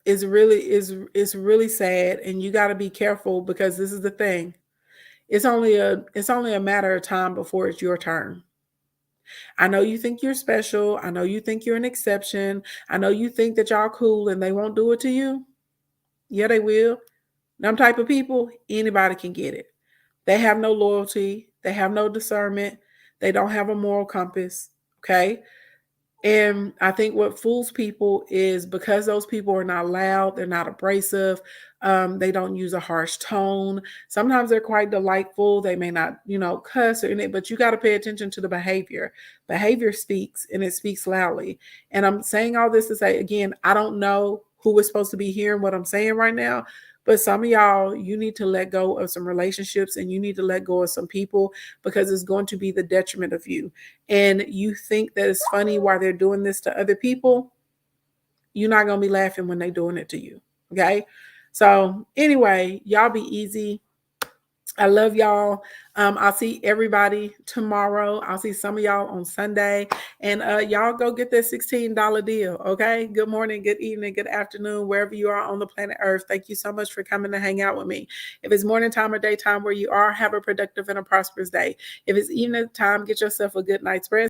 It's really sad, and you got to be careful because this is the thing. It's only a matter of time before it's your turn. I know you think you're special. I know you think you're an exception. I know you think that y'all cool and they won't do it to you. Yeah, they will. Them type of people, anybody can get it. They have no loyalty. They have no discernment. They don't have a moral compass. Okay. And I think what fools people is because those people are not loud, they're not abrasive, they don't use a harsh tone. Sometimes they're quite delightful. They may not, cuss or anything, but you got to pay attention to the behavior. Behavior speaks and it speaks loudly. And I'm saying all this to say, again, I don't know who is supposed to be hearing what I'm saying right now, but some of y'all, you need to let go of some relationships and you need to let go of some people because it's going to be the detriment of you. And you think that it's funny while they're doing this to other people, you're not going to be laughing when they're doing it to you. Okay. So anyway, y'all be easy. I love y'all. I'll see everybody tomorrow. I'll see some of y'all on Sunday. And y'all go get that $16 deal. Okay. Good morning, good evening, good afternoon, wherever you are on the planet Earth. Thank you so much for coming to hang out with me. If it's morning time or daytime where you are, have a productive and a prosperous day. If it's evening time, get yourself a good night's rest.